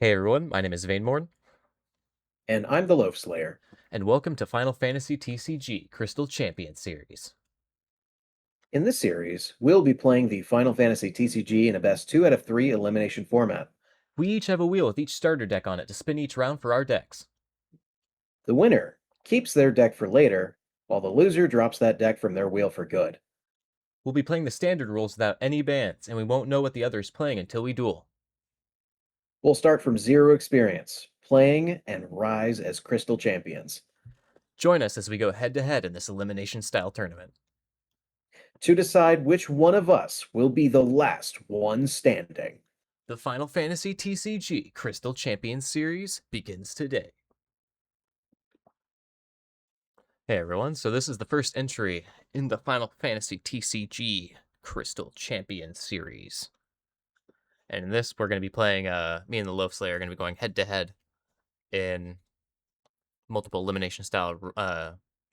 Hey everyone, my name is VayneMourne, And I'm the Loaf Slayer. and welcome to Final Fantasy TCG Crystal Champion Series. In this series, we'll be playing the Final Fantasy TCG in a best 2 out of 3 elimination format. We each have a wheel with each starter deck on it to spin each round for our decks. The winner keeps their deck for later, while the loser drops that deck from their wheel for good. We'll be playing the standard rules without any bans, and we won't know what the other is playing until we duel. We'll start from zero experience, playing and rise as Crystal Champions. Join us as we go head to head in this elimination style tournament. To decide which one of us will be the last one standing. The Final Fantasy TCG Crystal Champion Series begins today. Hey everyone, so this is the first entry in the Final Fantasy TCG Crystal Champion Series. And in this, we're going to be playing, me and the Loaf Slayer are going to be going head to head in multiple elimination style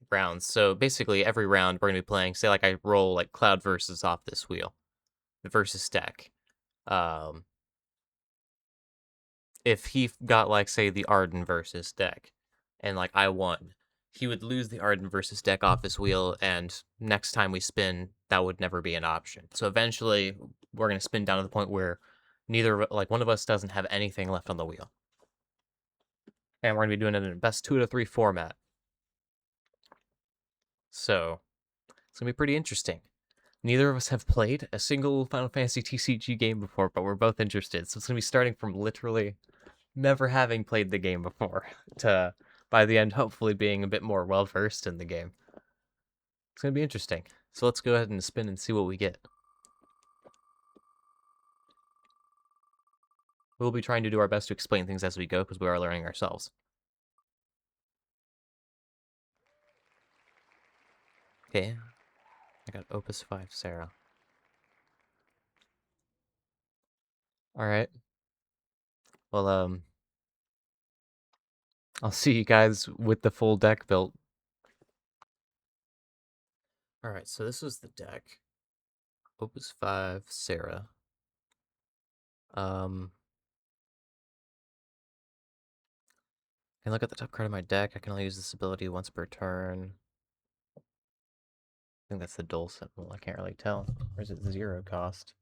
rounds. So basically, every round we're going to be playing, say, like I roll like Cloud versus off this wheel, the versus deck. Um, if he got like, say, the Arden versus deck, and like I won, he would lose the Arden versus deck off his wheel, and next time we spin, that would never be an option. So eventually, we're going to spin down to the point where neither, like one of us doesn't have anything left on the wheel. And we're going to be doing it in a best 2 out of 3 format. So it's going to be pretty interesting. Neither of us have played a single Final Fantasy TCG game before, but we're both interested. So it's going to be starting from literally never having played the game before to, by the end, hopefully being a bit more well versed in the game. It's going to be interesting. So let's go ahead and spin and see what we get. We'll be trying to do our best to explain things as we go because we are learning ourselves. Okay, I got Opus 5 Serah. Alright. Well, I'll see you guys with the full deck built. Alright, so this is the deck. Opus 5 Serah. Um, I can look at the top card of my deck. I can only use this ability once per turn. I think that's the dual symbol. I can't really tell. Or is it 0 cost?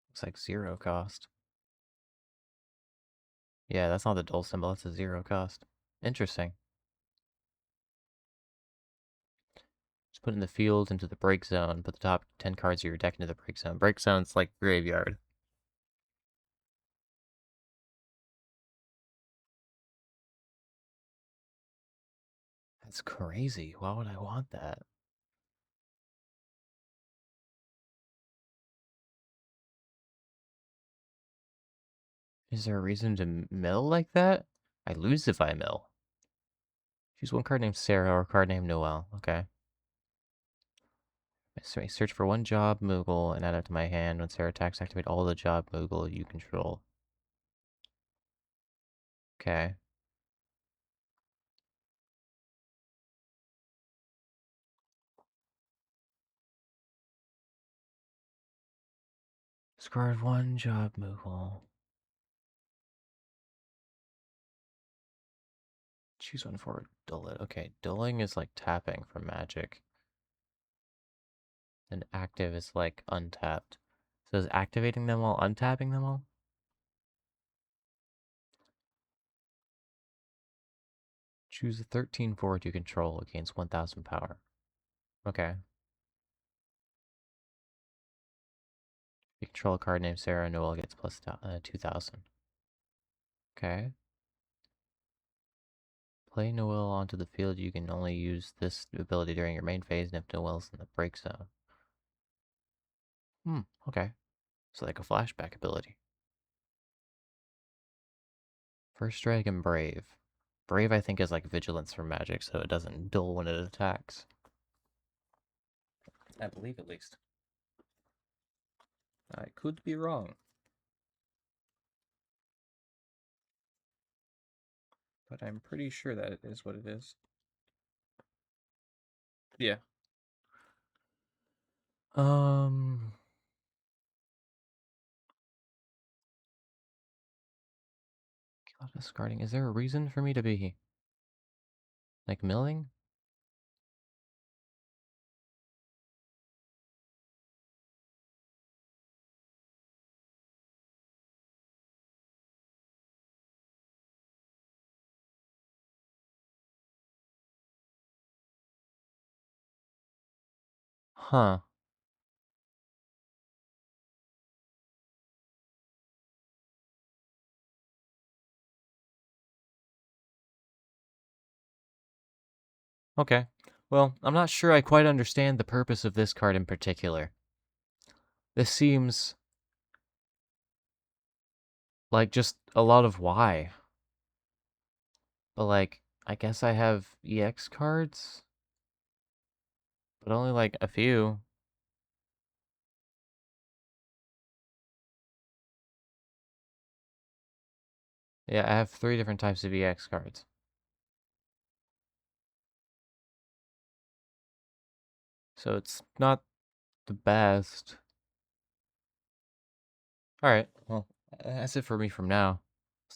Looks like 0 cost. Yeah, that's not the dual symbol. That's a 0 cost. Interesting. Just put in the field into the break zone. Put the top 10 cards of your deck into the break zone. Break zone's like graveyard. That's crazy. Why would I want that? Is there a reason to mill like that? I lose if I mill. Choose one card named Serah or a card named Noelle. Okay. I search for one job Moogle and add it to my hand. When Serah attacks, activate all the job Moogle you control. Okay. Discard one job Moogle. Choose one for dull it. Okay, dulling is like tapping for magic. And active is like untapped. So is activating them all untapping them all? Choose a 13 forward you control against 1000 power. Okay. You control a card named Serah, Noelle gets plus 2000. Okay. Play Noelle onto the field. You can only use this ability during your main phase and if Noelle's in the break zone. Okay. So like a flashback ability. First Strike and Brave. Brave, I think, is like Vigilance for magic, so it doesn't dull when it attacks. I believe, at least. I could be wrong. But I'm pretty sure that it is what it is. Yeah. Um... Discarding. Is there a reason for me to be like milling? Huh. Okay. Well, I'm not sure I quite understand the purpose of this card in particular. This seems like just a lot of why. But like, I guess I have EX cards, but only like a few. Yeah, I have 3 different types of EX cards. So it's not the best. Alright, well, that's it for me from now.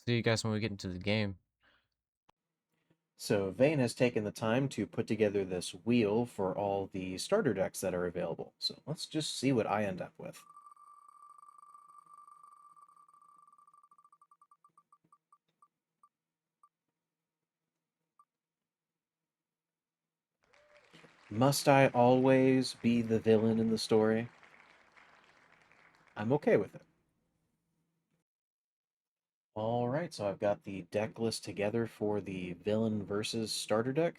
See you guys when we get into the game. So Vayne has taken the time to put together this wheel for all the starter decks that are available. So let's just see what I end up with. Must I always be the villain in the story? I'm okay with it. All right, so I've got the deck list together for the villain versus starter deck.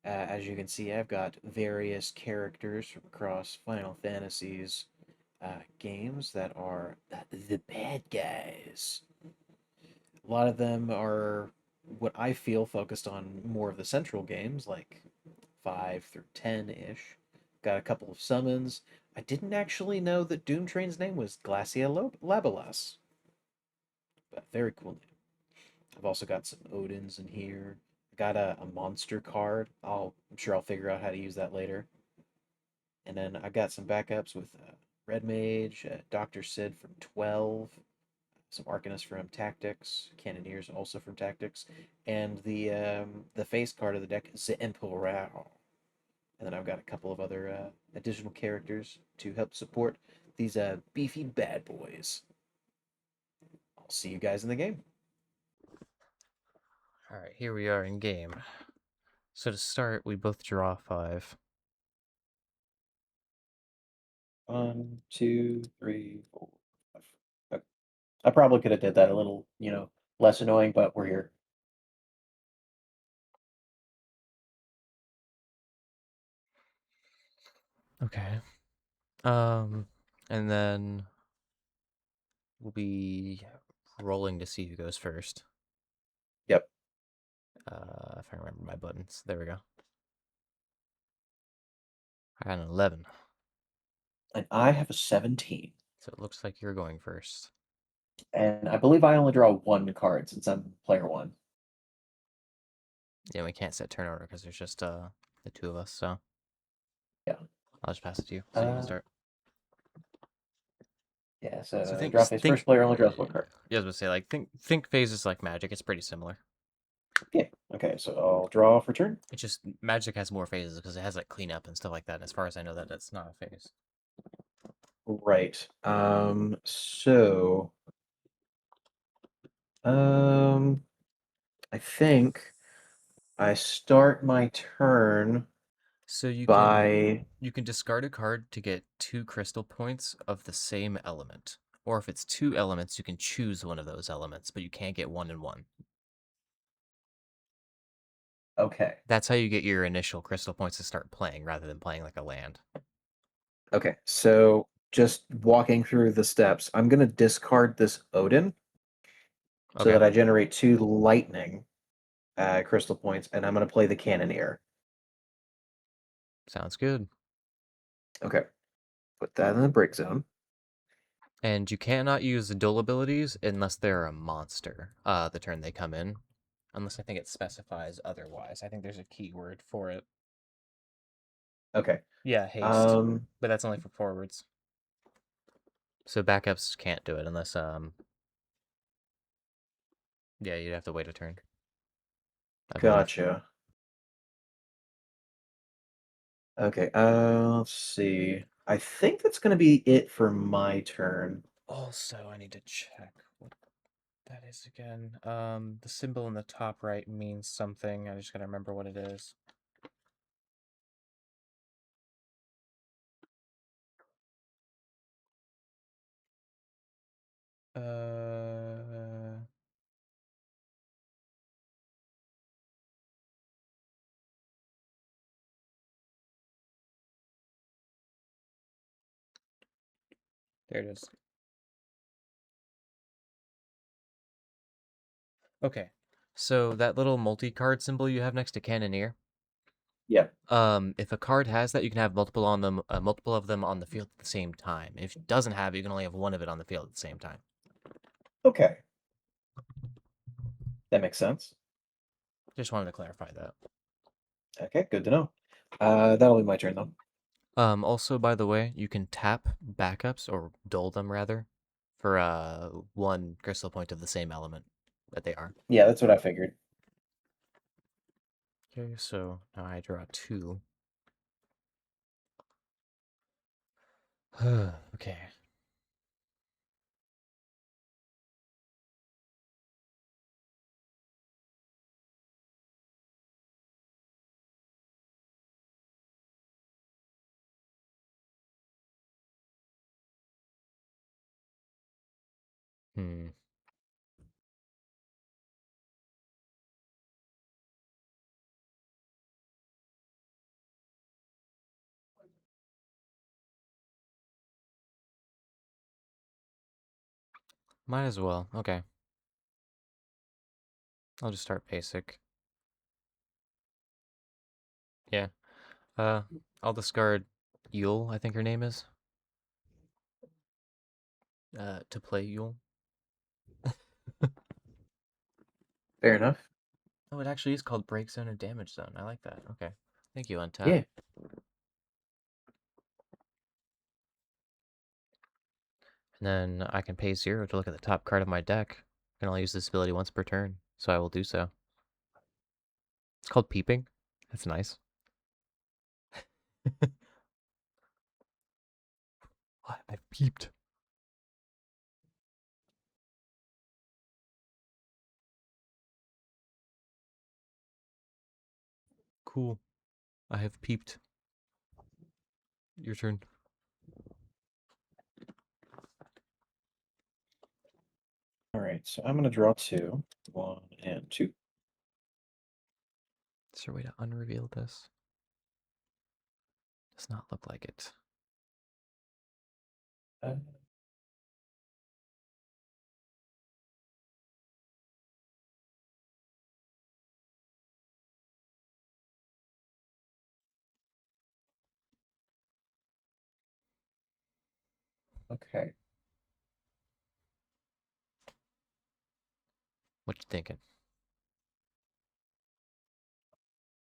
As you can see, I've got various characters from across Final Fantasies games that are the bad guys. A lot of them are what I feel focused on more of the central games, like 5 through 10 ish. Got a couple of summons. I didn't actually know that Doom Train's name was Glacia Labelas, but very cool name. I've also got some Odins in here. Got a monster card. I'm sure I'll figure out how to use that later. And then I got some backups with Red Mage, Dr. Sid from 12, some Arcanists from Tactics, Cannoneers also from Tactics, and the face card of the deck, the Emperor. And then I've got a couple of other additional characters to help support these beefy bad boys. I'll see you guys in the game. Alright, here we are in game. So to start, we both draw 5. 1, 2, 3, 4, 5. Okay. I probably could have did that a little, less annoying, but we're here. Okay. And then we'll be rolling to see who goes first. Yep. If I remember my buttons. There we go. I got an 11. And I have a 17. So it looks like you're going first. And I believe I only draw one card since I'm player one. Yeah, we can't set turn order because there's just the 2 of us, so Yeah. I'll just pass it to you so you can Uh, start. yeah, So so draw phase first player only draws one card. Yeah, I was gonna say, like, think phases like Magic. It's pretty similar. Yeah. Okay, so I'll draw for turn. It's just Magic has more phases because it has like cleanup and stuff like that. And as far as I know, that's not a phase. Right. Um, I think I start my turn So by you can discard a card to get 2 crystal points of the same element. Or if it's 2 elements, you can choose one of those elements, but you can't get 1 and 1. okay. That's how you get your initial crystal points to start playing rather than playing like a land. Okay, so just walking through the steps, I'm gonna discard this Odin so Okay. that I generate 2 lightning crystal points, and I'm gonna play the Cannoneer. Sounds good. Okay, put that in the break zone. And you cannot use the dual abilities unless they're a monster, the turn they come in. Unless I think it specifies otherwise. I think there's a keyword for it. Okay. Yeah, haste. Um, But that's only for forwards. So backups can't do it unless Yeah, you'd have to wait a turn, I believe. Gotcha. Okay, let's see. I think that's gonna be it for my turn. Also, I need to check what that is again. The symbol in the top right means something. I just gotta remember what it is. Uh, there it is. Okay, so that little multi-card symbol you have next to Cannoneer. Yeah. If a card has that, you can have multiple on them, multiple of them on the field at the same time. If it doesn't have it, you can only have one of it on the field at the same time. Okay, that makes sense. Just wanted to clarify that. Okay, good to know. That'll be my turn though. Also, by the way, you can tap backups or dole them rather for one crystal point of the same element that they are. Yeah, that's what I figured. Okay, so now I draw two. Okay. Hmm. Might as well. Okay. I'll just start basic. Yeah. Uh, I'll discard Yule, I think her name is. To play Yule. Fair enough. Oh, it actually is called Break Zone and Damage Zone. I like that. Okay. Thank you, Untap. Yeah. And then I can pay 0 to look at the top card of my deck. I can only use this ability once per turn, so I will do so. It's called Peeping. That's nice. What? I've peeped. Cool. I have peeped. Your turn. All right, so I'm gonna draw two. One and two. Is there a way to unreveal this? Does not look like it. Uh, okay. What you thinking?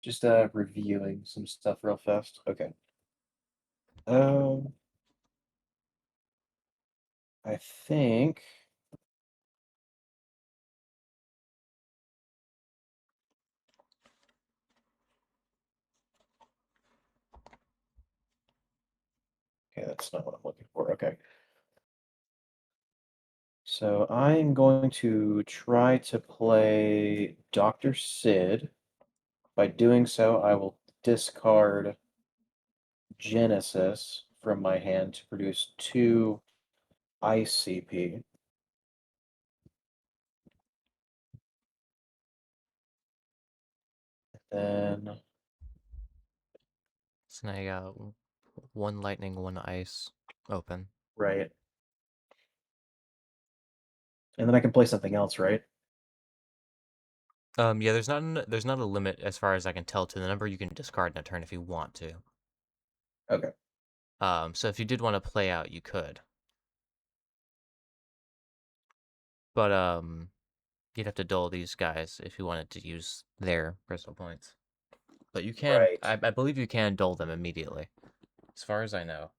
Just reviewing some stuff real fast. Okay. Um, I think okay, that's not what I'm looking for. Okay. So I'm going to try to play Dr. Sid. By doing so, I will discard Genesis from my hand to produce two ICP. Then, So now you got one lightning, one ice open. right. And then I can play something else, right? Yeah, there's not a limit as far as I can tell to the number you can discard in a turn if you want to. Okay. So if you did want to play out, you could. But you'd have to dull these guys if you wanted to use their crystal points. But you can, Right. I believe you can dull them immediately, as far as I know.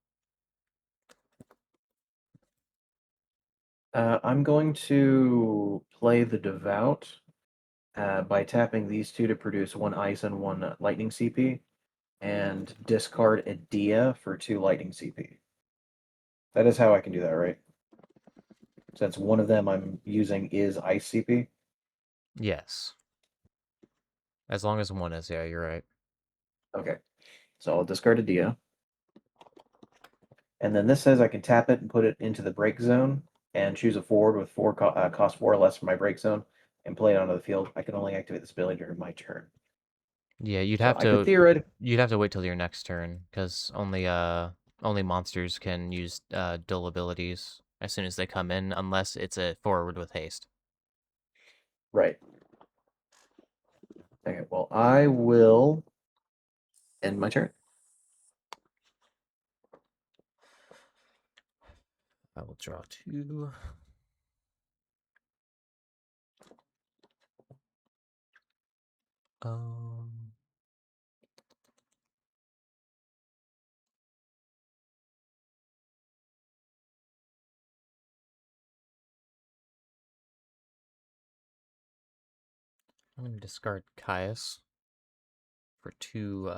I'm going to play the Devout by tapping these two to produce one ice and one lightning CP, and discard a Dia for two lightning CP. That is how I can do that, right? Since one of them I'm using is ice CP. Yes. As long as one is, yeah, you're right. Okay, so I'll discard a Dia. And then this says I can tap it and put it into the break zone and choose a forward with cost 4 or less for my break zone and play it onto the field. I can only activate this ability during my turn. Yeah, you'd So have I could to theoretically. you'd have to wait till your next turn, because only monsters can use dull abilities as soon as they come in, unless it's a forward with haste. Right. Okay, well, I will end my turn. I will draw two. Um, I'm gonna discard Caius for two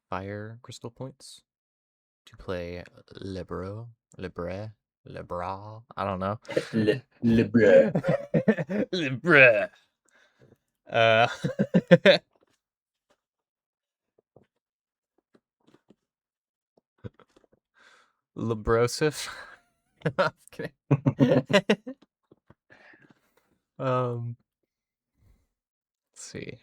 fire crystal points to play Libre, Libra. I don't know. Libre. Libre. Uh, Librosive. I'm kidding. um, let's see.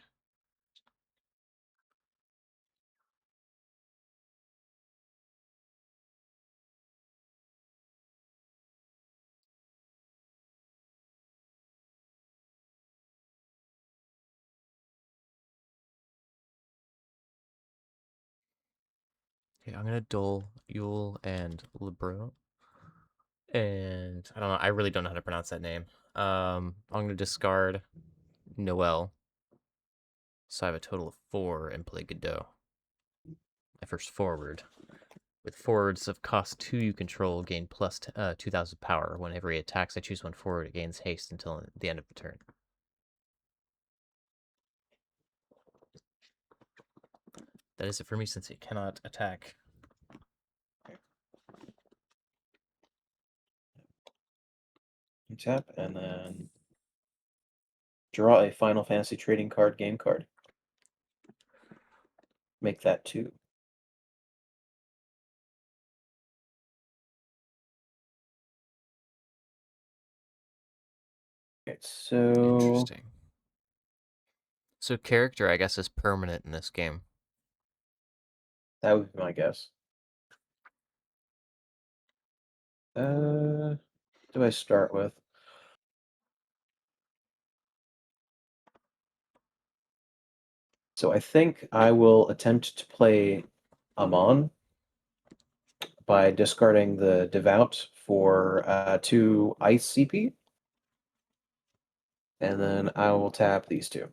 Okay, I'm gonna duel Yule and Libro. And I don't know. I really don't know how to pronounce that name. I'm gonna discard Noel. So I have a total of 4 and play Godot. My first forward. With forwards of cost 2 you control, gain plus 2,000 power. Whenever he attacks, I choose one forward. It gains haste until the end of the turn. That is it for me since it cannot attack. You tap and then draw a Final Fantasy trading card game card. Make that 2. Okay, so Interesting. So character, I guess, is permanent in this game. that would be my guess. What do I start with? So I think I will attempt to play Amon by discarding the Devout for 2 Ice CP, and then I will tap these two.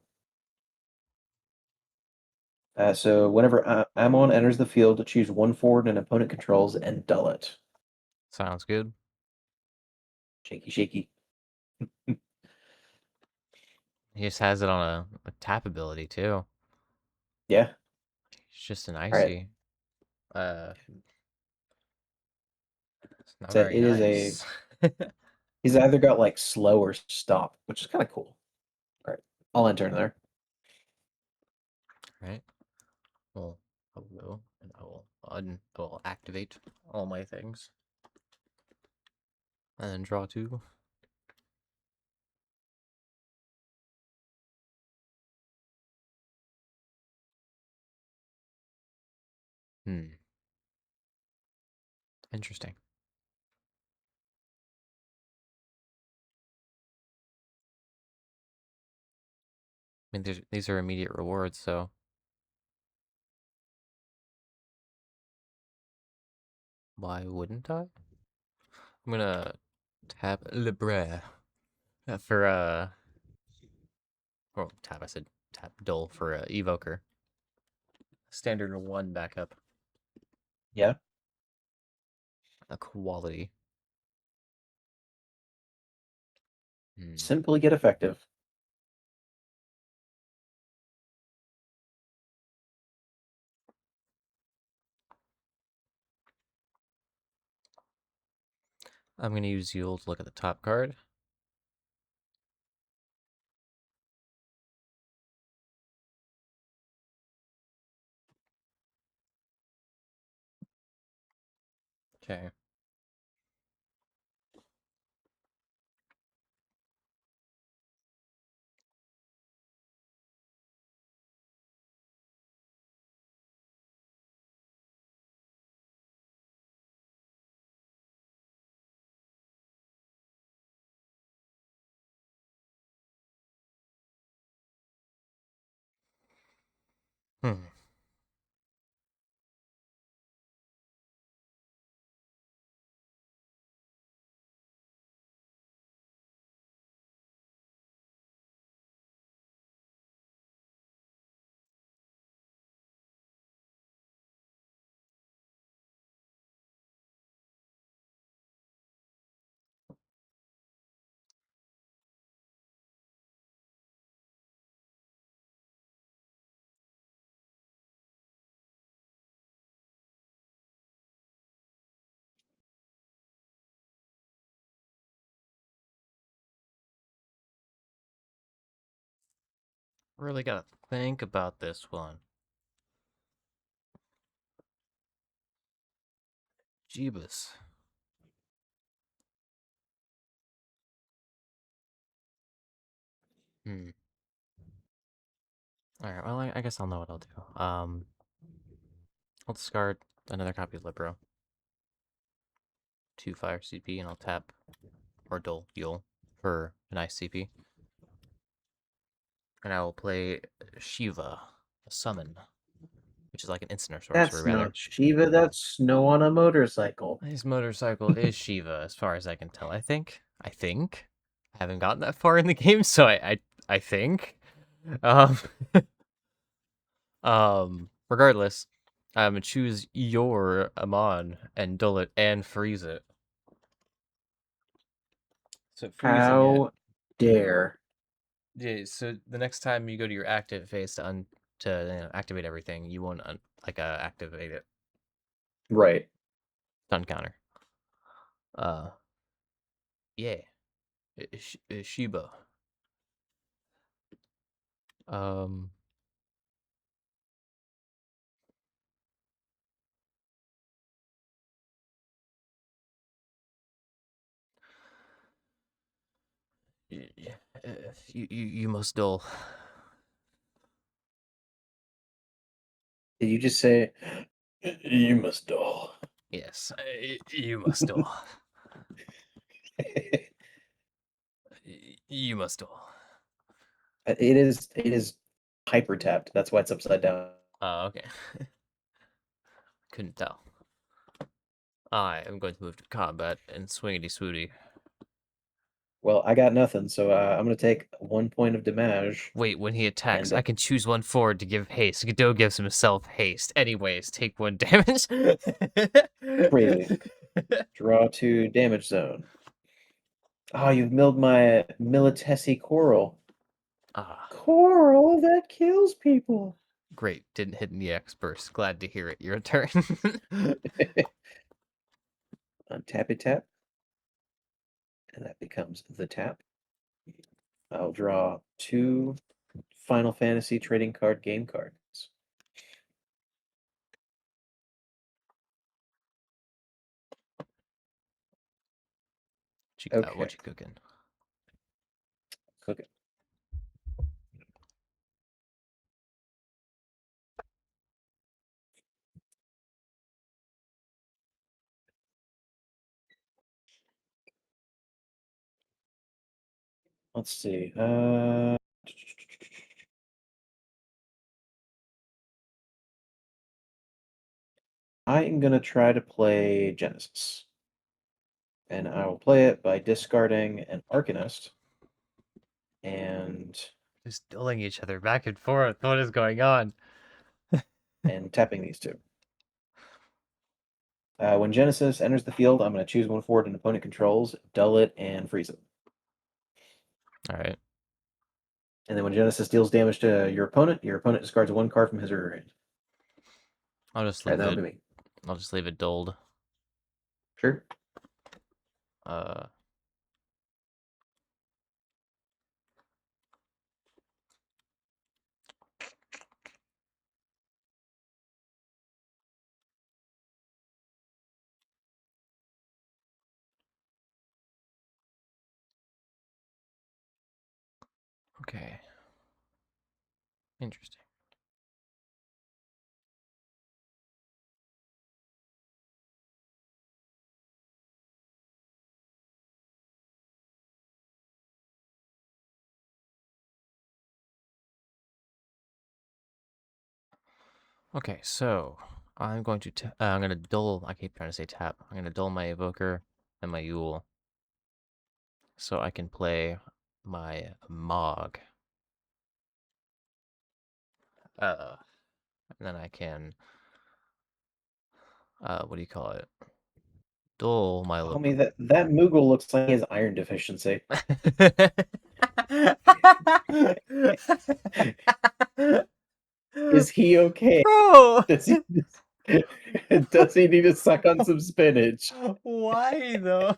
So whenever Amon enters the field, choose one forward an opponent controls and dull it. Sounds good. Shaky, shaky. He just has it on a tap ability too. Yeah. It's just an All right. icy. Uh, it's not So it very is a. nice. He's either got like slow or stop, which is kind of cool. All right. I'll enter in there. Right. Well, I will go and I will activate all my things and then draw two. Hmm. Interesting. I mean, these are immediate rewards, so why wouldn't I? I'm gonna tap Libre for oh tap. I said tap Dull for Evoker. Standard 1 backup. Yeah. A quality. Hmm. Simply get effective. I'm going to use Yule to look at the top card. Okay. Hmm. Really got to think about this one. Jeebus. Hmm. All right. Well, I guess I'll know what I'll do. I'll discard another copy of Libro, 2 fire CP, and I'll tap or dull Yule for a nice CP. And I will play Shiva, a summon, which is like an instant or sorcery, That's rather. not Shiva, that's Snow on a motorcycle. His motorcycle is Shiva, as far as I can tell. I think. I haven't gotten that far in the game, so I think. Um, regardless, I'm gonna choose your Amon and dull it and freeze it. So freezing it. How dare. Yeah. So the next time you go to your active phase to activate everything, you won't activate it. Right. Stun counter. Yeah. Shiba. Um. You must dull. Did you just say, you must dull? Yes, you must dull. You must dull. It is hyper tapped. That's why it's upside down. Oh, okay. Couldn't tell. I am going to move to combat and swingity swooty. Well, I got nothing, so I'm gonna take 1 point of damage Wait, when he attacks, and I can choose one forward to give haste. Godot gives himself haste. Anyways, take 1 damage. crazy. Draw to damage zone. Oh, you've milled my Militesi Coral. Ah, Coral that kills people. great. Didn't hit in the X burst. Glad to hear it. Your turn. Untap it tap, and that becomes the tap. I'll draw 2 Final Fantasy trading card game cards. What Okay, you cooking? cook it. Let's see. I am gonna try to play Genesis, and I will play it by discarding an Arcanist and Just dulling each other back and forth. What is going on? tapping these two. When Genesis enters the field, I'm going to choose one forward an opponent controls, dull it, and freeze it. All right. And then when Genesis deals damage to your opponent discards one card from his or her hand. I'll just All right, leave that'll it. be me. I'll just leave it dulled. Sure. Uh. Okay. Interesting. Okay, so I'm going to I'm gonna dull. I keep trying to say tap. I'm gonna dull my evoker and my Yule, so I can play my Mog. And then I can what do you call it? Dull my Homie, that Moogle looks like he has iron deficiency. Is he okay? Bro, Does he does he need to suck on some spinach? why though?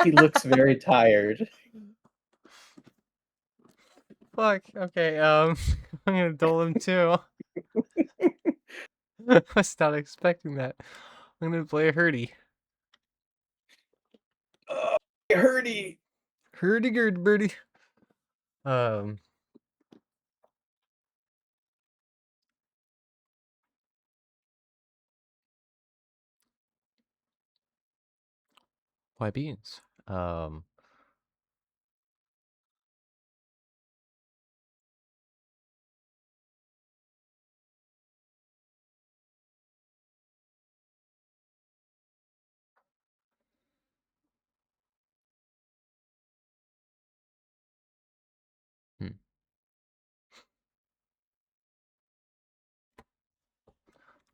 He looks very tired. Fuck. Okay. I'm gonna dull him too. I was not expecting that. I'm gonna play a Hurdy. Oh, Hurdy. Hurdy-gurdy birdie. Um. Why beans? Hmm. I'm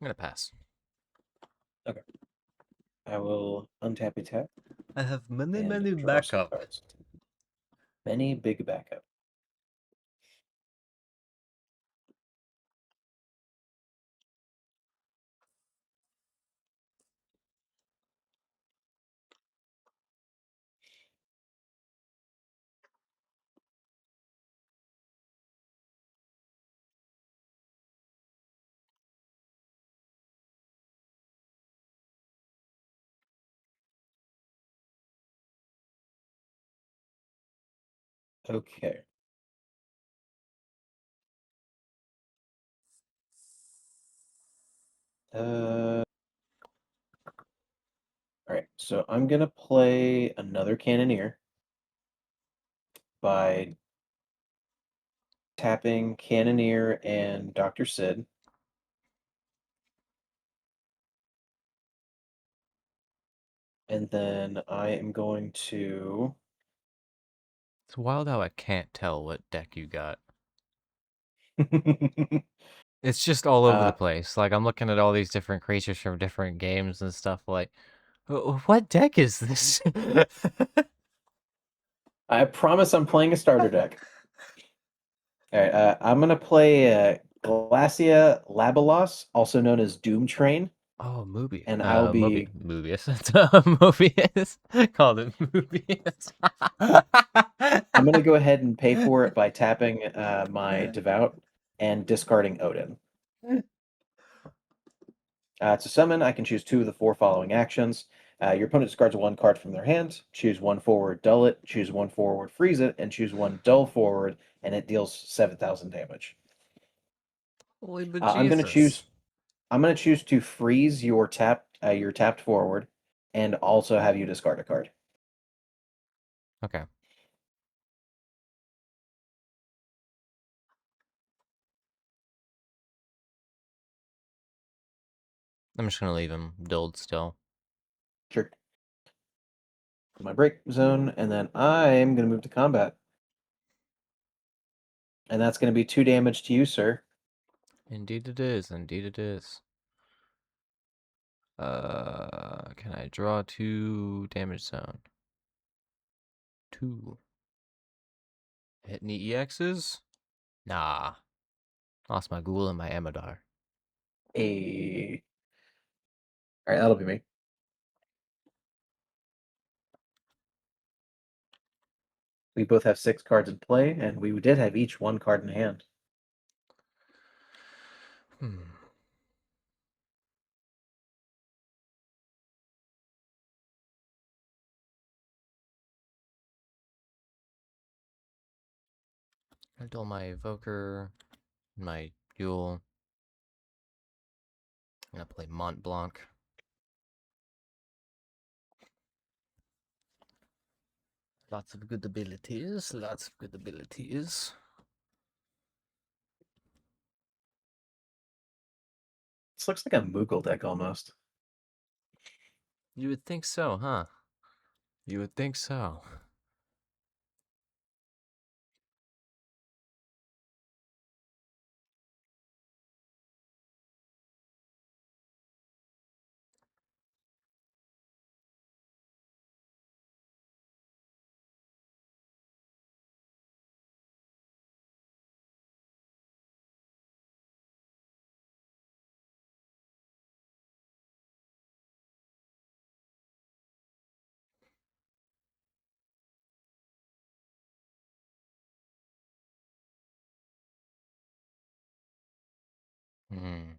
gonna pass. Okay. I will untap a tap I have many, and many draw some backup. cards. Many big backup. Okay. All right. So I'm gonna play another Cannoneer by tapping Cannoneer and Dr. Sid. And then I am going to It's wild how I can't tell what deck you got. It's just all over the uh, place. Like I'm looking at all these different creatures from different games and stuff. Like, what deck is this? I promise I'm playing a starter deck. All right, I'm gonna play Glacia Labelos, also known as Doom Train, Oh, movie. and I'll be. Mobius. Mobius. Called it Mobius. I'm gonna go ahead and pay for it by tapping my Devout and discarding Odin. To summon, I can choose two of the four following actions. Your opponent discards one card from their hand. Choose one forward, dull it. Choose one forward, freeze it, and choose one dull forward, and it deals 7,000 damage. Holy I'm gonna bejesus. choose. I'm gonna choose to freeze your tapped forward, and also have you discard a card. Okay. I'm just gonna leave him dulled still. Sure. My break zone, and then I'm gonna move to combat, and that's gonna be 2 damage to you, sir. Indeed it is. Indeed it is. Can I draw 2 damage zone? 2. Hit any EXs? Nah. Lost my Ghoul and my Amadar. A. All right, that'll be me. We both have 6 cards in play, and we did have each 1 card in hand. I duel my Evoker, my Yule. I'm gonna play Mont Blanc. Lots of good abilities, lots of good abilities. This looks like a Moogle deck almost. You would think so, huh? You would think so. Hmm.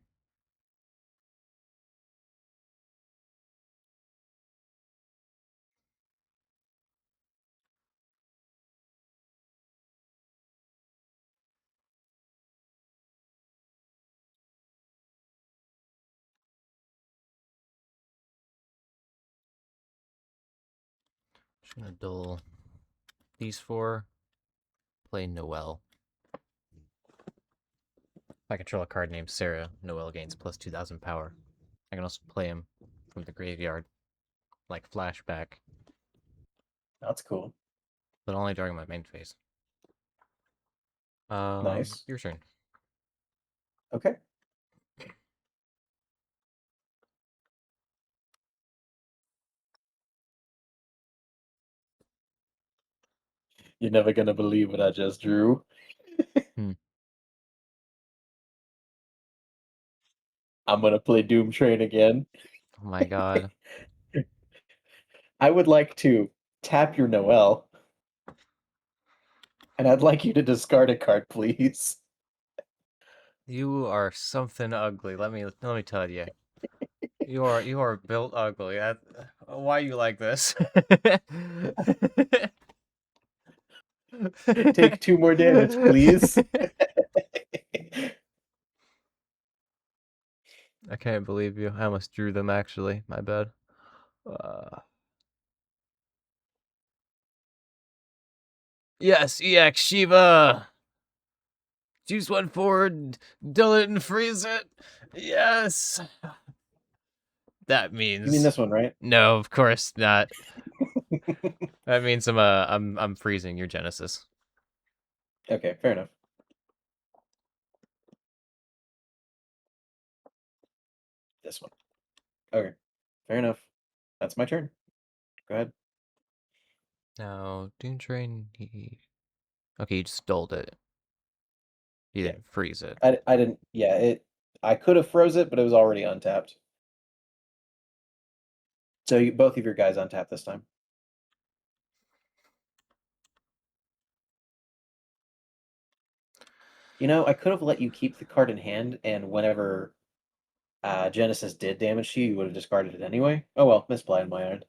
Just gonna duel these 4. Play Noel. If I control a card named Serah, Noel gains plus 2,000 power. I can also play him from the graveyard, like Flashback, That's cool. but only during my main phase. Nice. Your turn. Okay. You're never gonna believe what I just drew. Hmm. I'm gonna play Doom Train again. Oh my god. I would like to tap your Noel, and I'd like you to discard a card, please. You are something ugly. Let me tell you. You are built ugly. Why you like this? Take 2 more damage, please. I can't believe you. I almost drew them actually. My bad. Uh, yes, EX Shiva. Choose one forward, dull it and freeze it. Yes. That You mean means this one, right? no, of course not. That means I'm freezing your Genesis. Okay, fair enough. This one. Okay, fair enough. That's my turn. Go ahead. Now, Dune Train, okay, you just dulled it. You Yeah, didn't freeze it. I didn't. Yeah, I could have froze it, but it was already untapped. So both of your guys untapped this time. You know, I could have let you keep the card in hand, and whenever Genesis did damage to you, you would have discarded it anyway. Oh well, misplay on my end.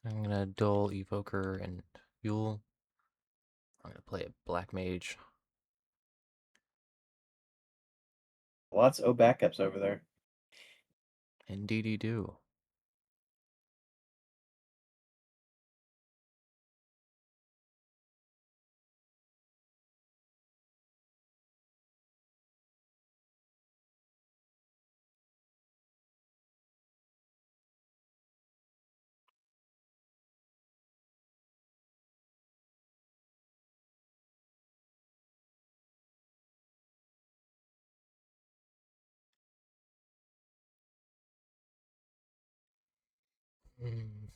I'm gonna dull Evoker and Yule. I'm gonna play a Black Mage. Lots of backups over there. Indeedy do. Mm.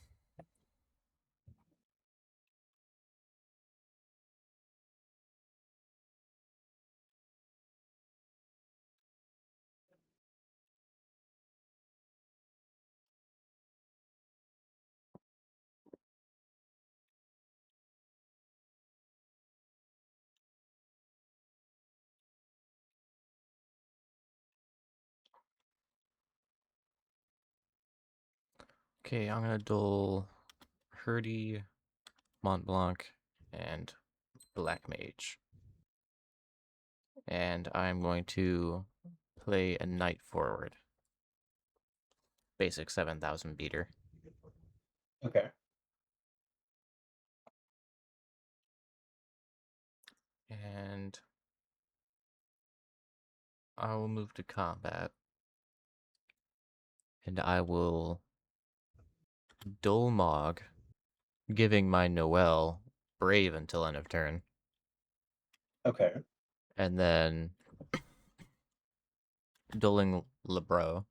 Okay, I'm gonna duel Herdy, Mont Blanc, and Black Mage. And I'm going to play a Knight forward. Basic 7,000 beater. Okay. And I will move to combat. And I will duel Mog, giving my Noel Brave until end of turn. Okay. And then dueling Lebro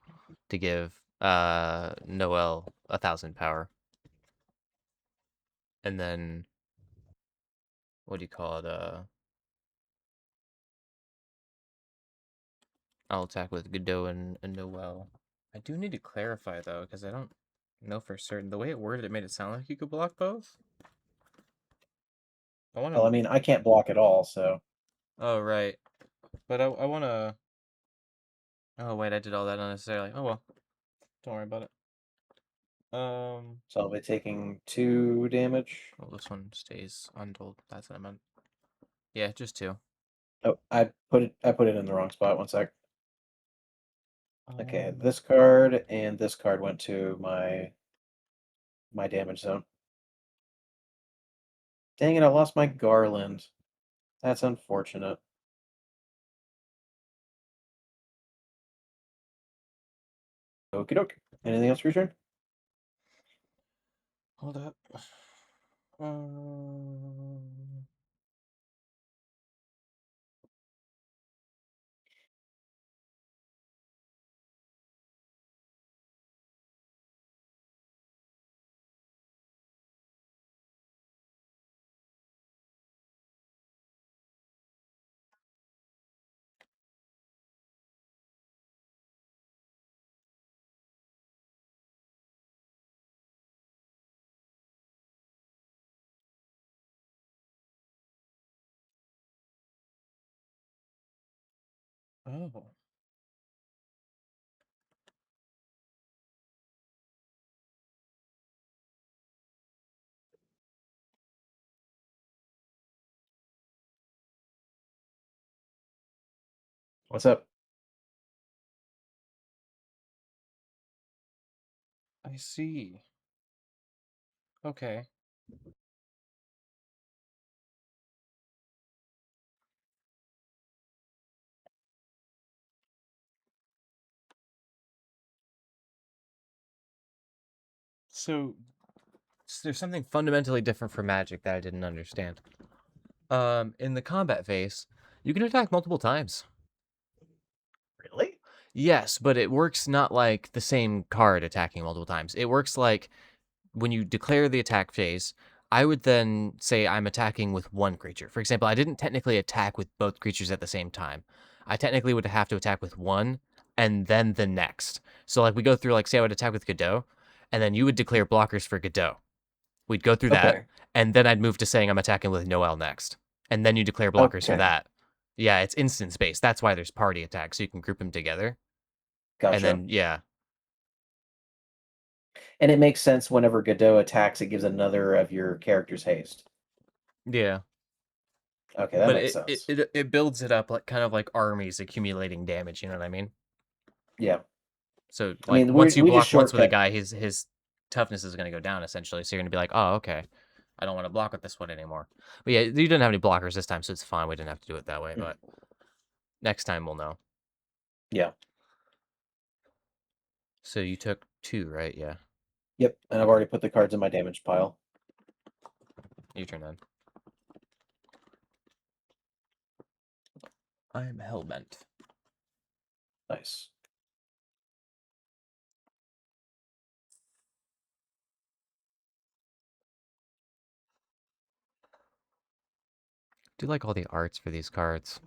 to give Noel 1,000 power. And then what do you call it? I'll attack with Godot and Noel. I do need to clarify though, because I don't know for certain. The way it worded it made it sound like you could block both. I want Well, I to. mean, I can't block at all, so Oh right, but I want to. Oh wait, I did all that unnecessarily. Oh well, don't worry about it. I'll be taking 2 damage. Well, this one stays untold. That's what I meant. Yeah, just two. Oh, I put it in the wrong spot. One sec. Okay, Um, this card and this card went to my damage zone. Dang it, I lost my Garland. That's unfortunate. Okie doke. Anything else for your turn? hold up. Um, oh, What's up? I see. Okay. So there's something fundamentally different from Magic that I didn't understand. In the combat phase, you can attack multiple times. Really? Yes, but it works not like the same card attacking multiple times. It works like when you declare the attack phase, I would then say I'm attacking with one creature. For example, I didn't technically attack with both creatures at the same time. I technically would have to attack with one and then the next. So like we go through like say I would attack with Godot, and then you would declare blockers for Godot. We'd go through that, Okay. and then I'd move to saying I'm attacking with Noel next. And then you declare blockers for Okay. that. Yeah, it's instant space. That's why there's party attacks, so you can group them together. And Gotcha. then yeah. And it makes sense whenever Godot attacks, it gives another of your characters haste. Yeah. Okay, that But makes it, it sense. it it builds it up like kind of like armies accumulating damage, you know what I mean? Yeah. So I like mean, once you we just block once with a shortcut. guy, his toughness is gonna go down essentially. So you're gonna be like, oh, okay. I don't want to block with this one anymore. But yeah, you didn't have any blockers this time, so it's fine. We didn't have to do it that way, Mm, but next time we'll know. yeah. So you took two, right? Yeah. Yep. And I've Okay. already put the cards in my damage pile. Your turn then. I'm hellbent. Nice. Do like all the arts for these cards.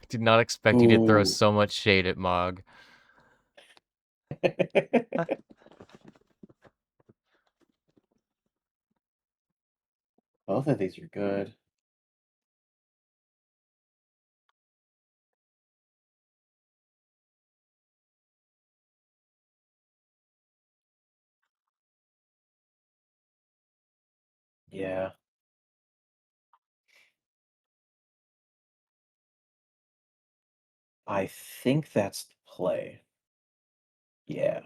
Did not expect you to throw Ooh. so much shade at Mog. Both of these are good. Yeah. I think that's the play. Yeah.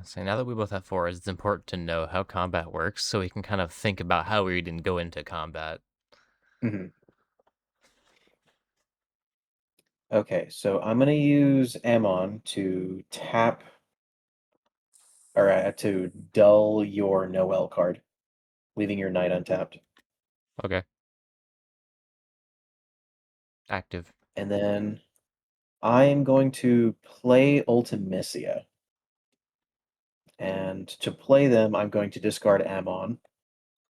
So now that we both have fours, it's important to know how combat works so we can kind of think about how we didn't go into combat. Mhm. Okay, so I'm gonna use Ammon to tap or to dull your Noel card, leaving your knight untapped. Okay. Active. And then I'm going to play Ultimecia. And to play them, I'm going to discard Ammon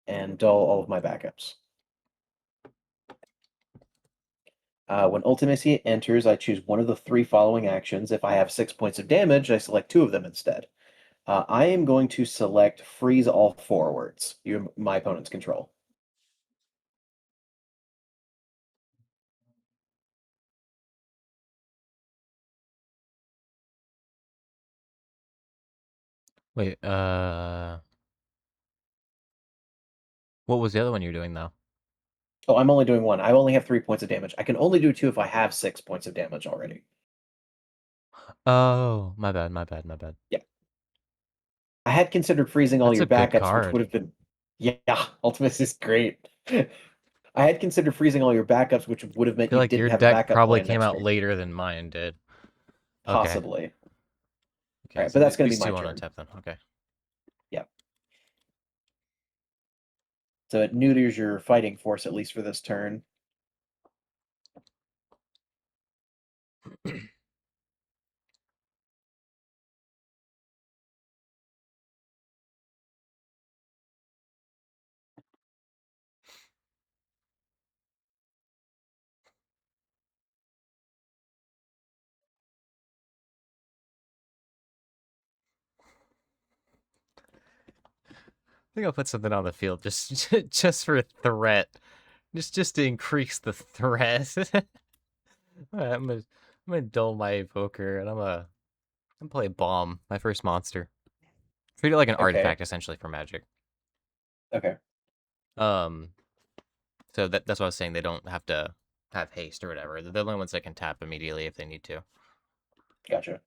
and dull all of my backups. When Ultimacy enters, I choose one of the three following actions. If I have 6 points of damage, I select two of them instead. I am going to select freeze all forwards, my opponent's control. Wait, what was the other one you're doing though? Oh, I'm only doing one. I only have 3 points of damage. I can only do two if I have 6 points of damage already. Oh, my bad, my bad, my bad. Yeah. I had considered freezing all That's your a good backups, which would card. have been. Yeah, Ultimacy is great. I had considered freezing all your backups, which would have I meant feel you like didn't your have a deck backup probably plan came next out turn. later than mine did. Okay. Possibly. All Okay, right, but so that's going to we be my still want turn. to untap then. Okay. Yeah. So it neuters your fighting force, at least for this turn. I think I'll put something on the field just just for a threat. Just to increase the threat. I'm gonna dull my evoker and I'm gonna play bomb, my first monster. Treat it like an Okay. artifact essentially for magic. Okay. Um so that's what I was saying, they don't have to have haste or whatever. They're the only ones that can tap immediately if they need to. Gotcha.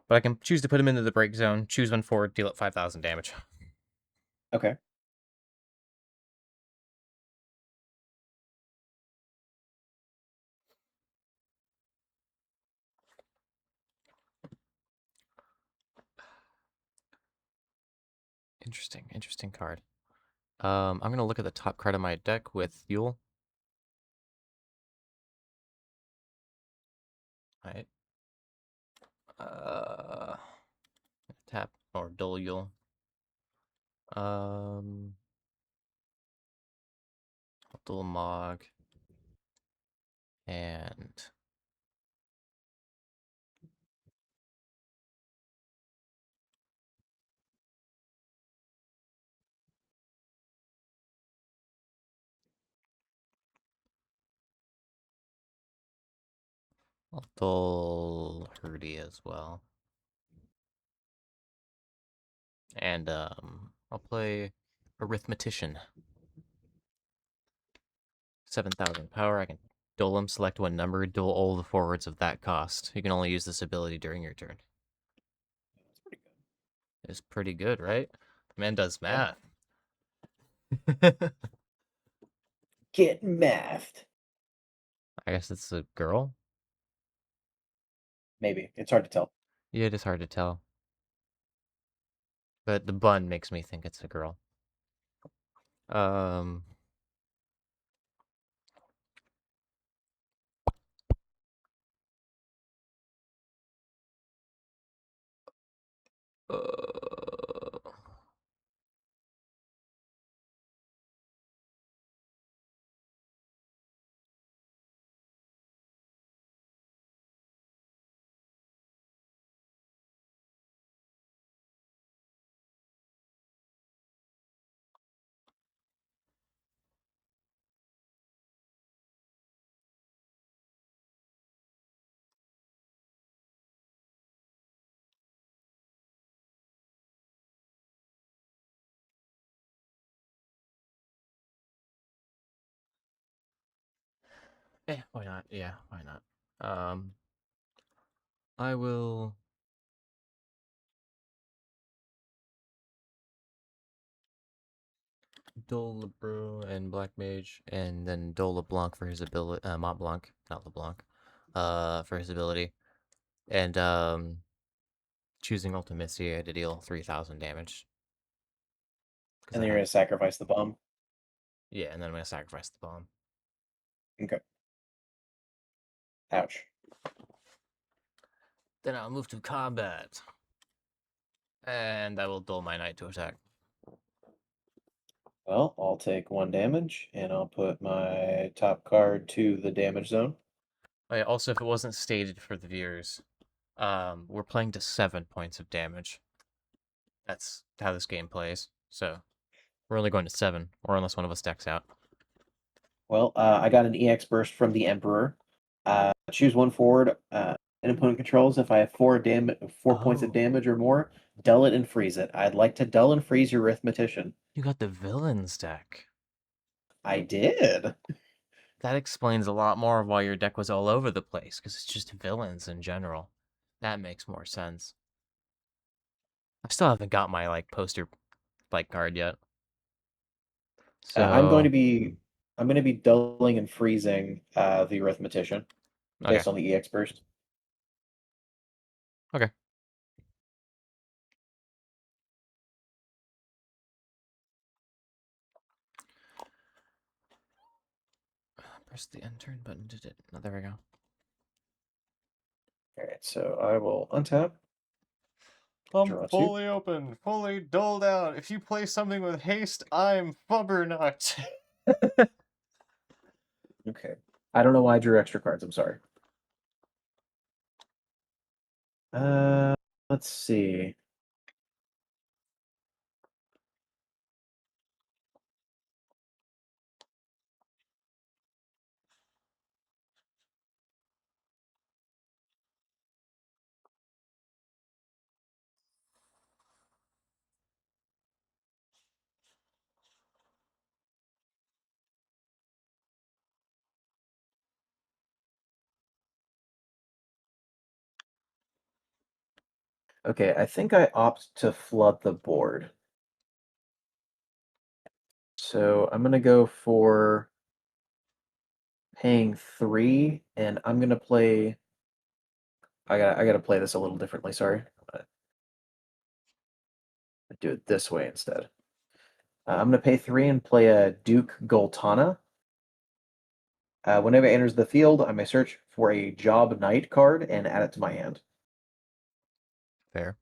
But I can choose to put them into the break zone, choose one forward, deal it 5,000 damage. Okay. Interesting card. I'm gonna look at the top card of my deck with Yule. Alright. Uh, tap or dull Yule. Um, dual Mog and I'll dual Hurdy as well. And I'll play Arithmetician. 7,000 power. I can dual him, select one number, dual all the forwards of that cost. You can only use this ability during your turn. It's pretty good, right? Man does Yeah. math. Get mathed. I guess it's a girl? Maybe. It's hard to tell. Yeah, it is hard to tell. But the bun makes me think it's a girl. Um, Why not? Yeah, why not? I will Dole LeBrew and Black Mage, and then Dole LeBlanc for his ability. Mont Blanc, not LeBlanc, for his ability, and choosing Ultimacia to deal 3,000 damage because And I then you're have. gonna sacrifice the bomb. Yeah, and then I'm gonna sacrifice the bomb. Okay. Ouch. Then I'll move to combat, and I will dull my knight to attack. Well, I'll take 1 damage, and I'll put my top card to the damage zone. Oh, yeah, also, if it wasn't stated for the viewers, we're playing to 7 points of damage. That's how this game plays. So we're only going to 7, or unless one of us decks out. Well, I got an EX burst from the Emperor. Choose one forward. An opponent controls. If I have 4 points of Oh, damage or more, dull it and freeze it. I'd like to dull and freeze your Arithmetician. you got the villains deck. I did. That explains a lot more of why your deck was all over the place, because it's just villains in general. That makes more sense. I still haven't got my poster card yet. I'm going to So be I'm going to be dulling and freezing the Arithmetician okay, based on the EX burst. okay. Press the end turn button. Did it? Oh, there we go. All right, so I will untap. I'm Draw two. fully open, fully doled out. If you play something with haste, I'm fubbernucked. Okay. I don't know why I drew extra cards. I'm sorry. Uh, let's see. Okay, I think I opt to flood the board. So I'm gonna go for paying 3, and I'm gonna play. I gotta play this a little differently. Sorry, do it this way instead. I'm gonna pay 3 and play a Duke Goltana. Whenever it enters the field, I may search for a Job Knight card and add it to my hand. Fair.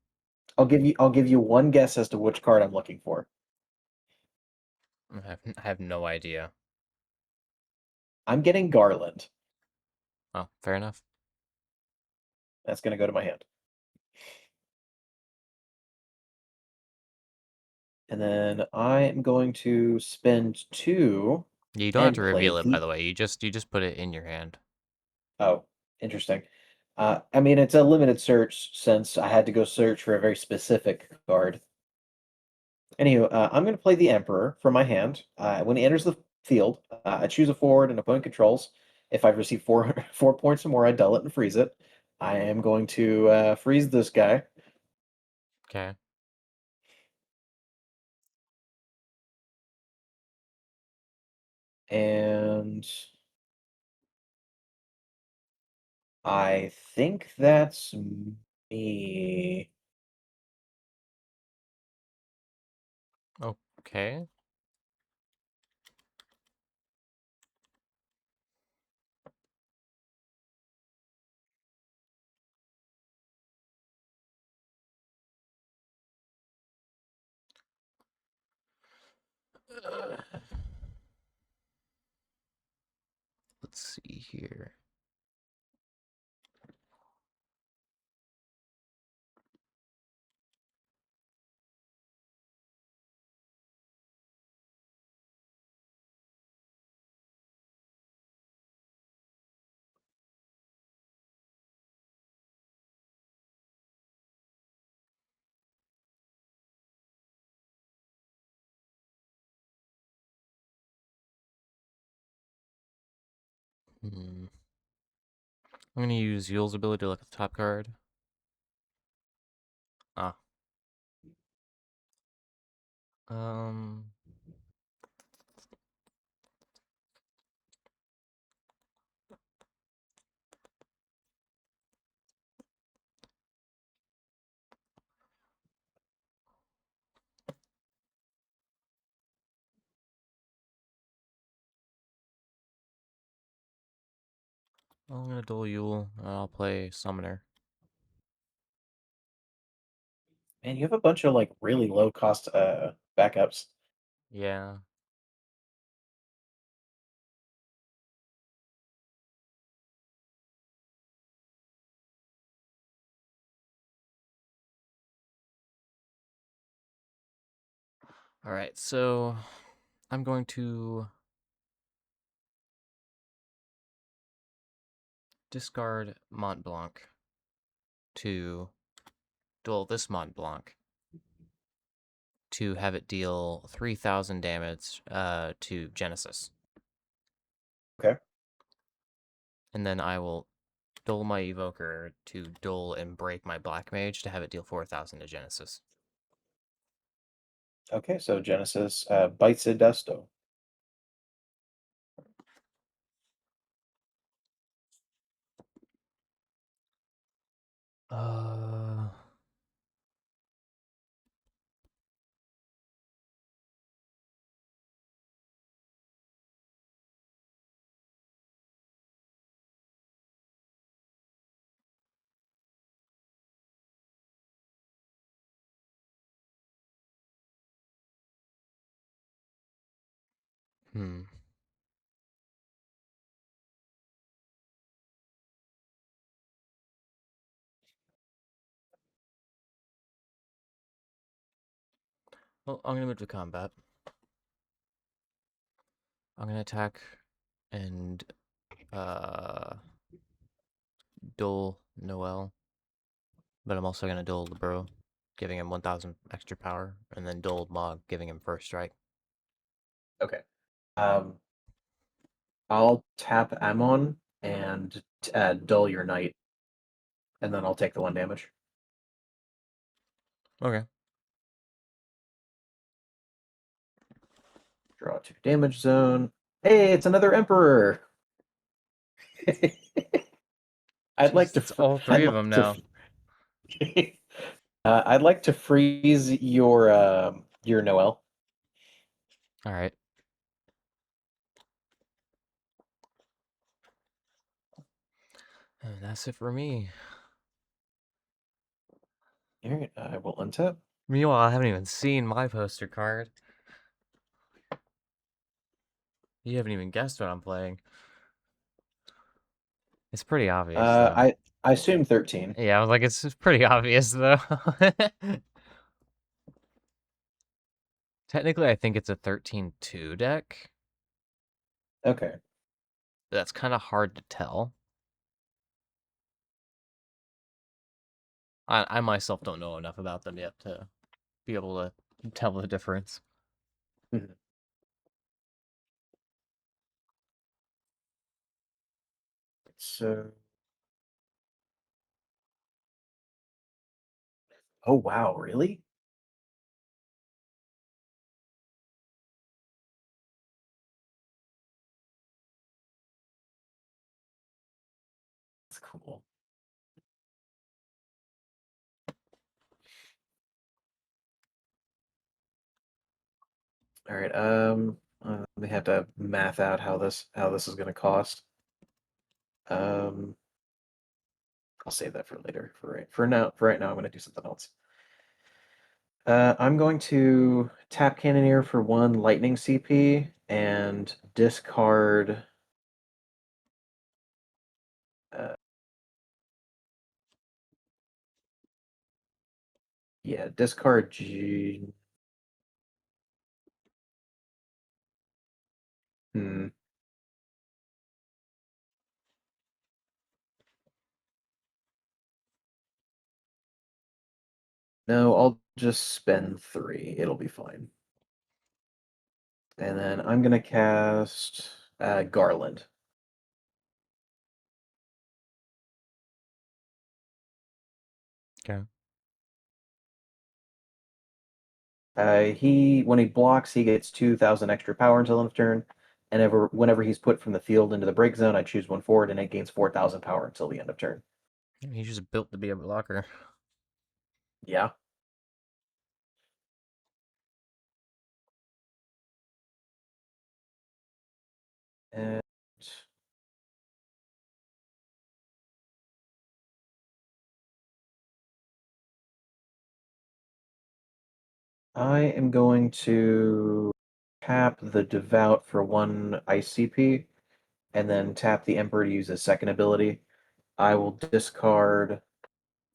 I'll give you one guess as to which card I'm looking for. I have no idea. I'm getting Garland. Oh, fair enough. That's gonna go to my hand. And then I am going to spend 2 You don't have and to play reveal it, by the. the way. You just put it in your hand. Oh, interesting. I mean, it's a limited search since I had to go search for a very specific card. Anywho, I'm going to play the Emperor from my hand. When he enters the field, I choose a forward and opponent controls. If I've received four 4 points or more, I dull it and freeze it. I am going to freeze this guy. Okay. And I think that's me. Okay. Let's see here. Hmm. I'm gonna use Yule's ability to look at the top card. Ah. Um. I'm gonna duel Yule, and I'll play Summoner. And you have a bunch of like really low cost backups. Yeah. Alright, so I'm going to discard Mont Blanc to duel this Mont Blanc to have it deal 3,000 damage to Genesis. Okay. And then I will duel my Evoker to duel and break my Black Mage to have it deal 4,000 to Genesis. Okay, so Genesis bites a dusto. Uh, hmm. Well, I'm gonna move to combat. I'm gonna attack and duel Noel, but I'm also gonna duel LeBro, giving him 1,000 extra power, and then duel Mog, giving him first strike. Okay. Um, I'll tap Ammon and dull your knight, and then I'll take the 1 damage. Okay. Draw 2 damage zone. Hey, it's another Emperor. I'd like Jeez, to. it's all I'd three of them like to. now. I'd like to freeze your Noel. All right. And that's it for me. All right, I will untap. Meanwhile, I haven't even seen my poster card. You haven't even guessed what I'm playing. It's pretty obvious, though. I assume 13. Yeah, I was like, it's pretty obvious, though. Technically, I think it's a 13-2 deck. Okay. That's kind of hard to tell. I myself don't know enough about them yet to be able to tell the difference. Mhm. So. Oh wow, really? That's cool. All right. We have to math out how this is going to cost. Um, I'll save that for later. For right now, I'm going to do something else. I'm going to tap Cannoneer for 1 lightning CP and discard. Uh, yeah, discard G. Hmm. No, I'll just spend 3. It'll be fine. And then I'm gonna cast Garland. Okay. When he blocks, he gets 2,000 extra power until end of turn. And whenever he's put from the field into the break zone, I choose one forward, and it gains 4,000 power until the end of turn. He's just built to be a blocker. Yeah. And I am going to tap the Devout for one Ice CP, and then tap the Emperor to use his second ability. I will discard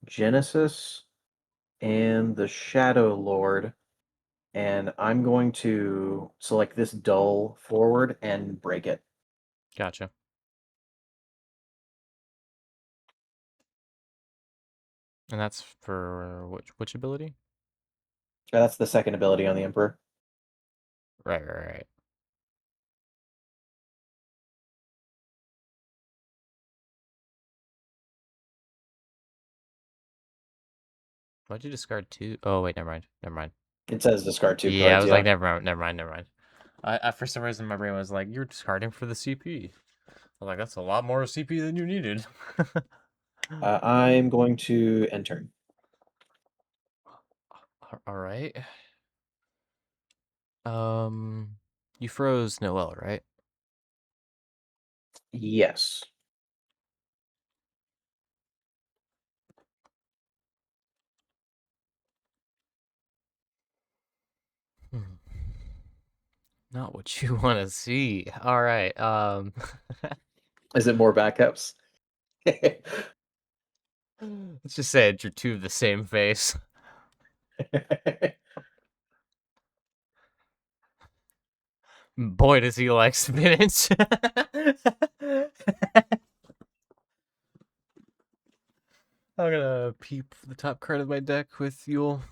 Genesis and the Shadow Lord, and I'm going to select this dull forward and break it. Gotcha. And that's for which ability? That's the second ability on the Emperor. Right. Why'd you discard two? Oh wait, never mind. It says discard two Yeah, I cards, was like, yeah. never mind. I for some reason my brain was like, you're discarding for the CP. I was like, that's a lot more CP than you needed. I'm going to end turn. All right. You froze Noel, right? Yes. Hmm. Not what you want to see. All right. Is it more backups? Let's just say it drew two of the same face. Boy, does he like spinach. I'm gonna peep the top card of my deck with Yule.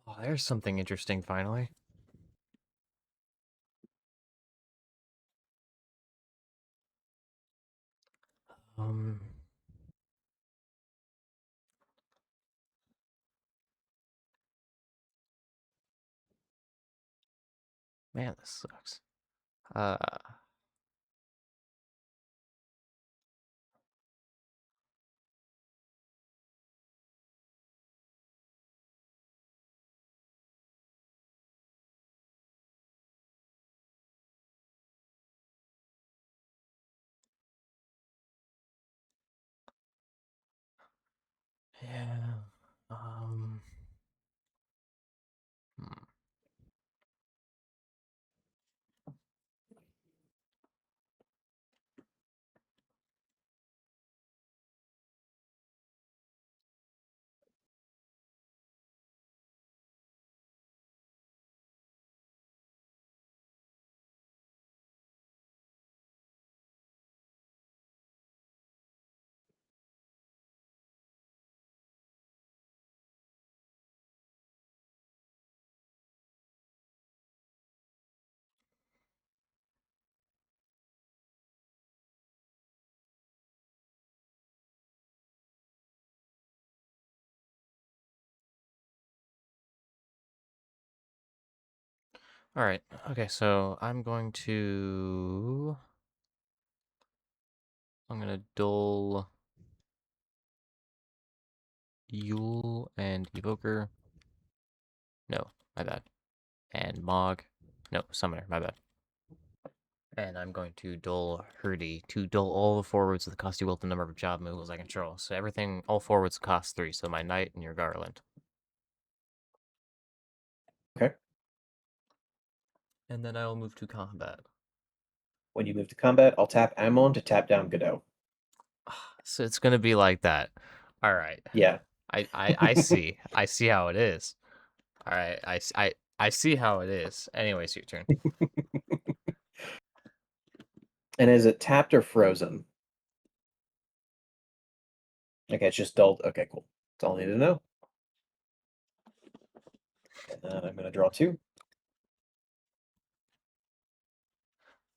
Oh, there's something interesting finally. Um, Man, this sucks. Uh, yeah. Um. hmm. All right. Okay, so I'm gonna dull Yule and Evoker. No, my bad. And Mog. No, Summoner, my bad. And I'm going to dull Hurdy to dull all the forwards that cost you equal the number of job moves I control. So everything, all forwards cost 3. So my Knight and your Garland. Okay. And then I will move to combat. When you move to combat, I'll tap Ammon to tap down Godot. So it's gonna be like that. All right. Yeah. I see. I see how it is. All right. I see how it is. Anyways, your turn. And is it tapped or frozen? Okay, it's just dulled. Okay, cool. That's all I need to know. And then I'm going to draw two.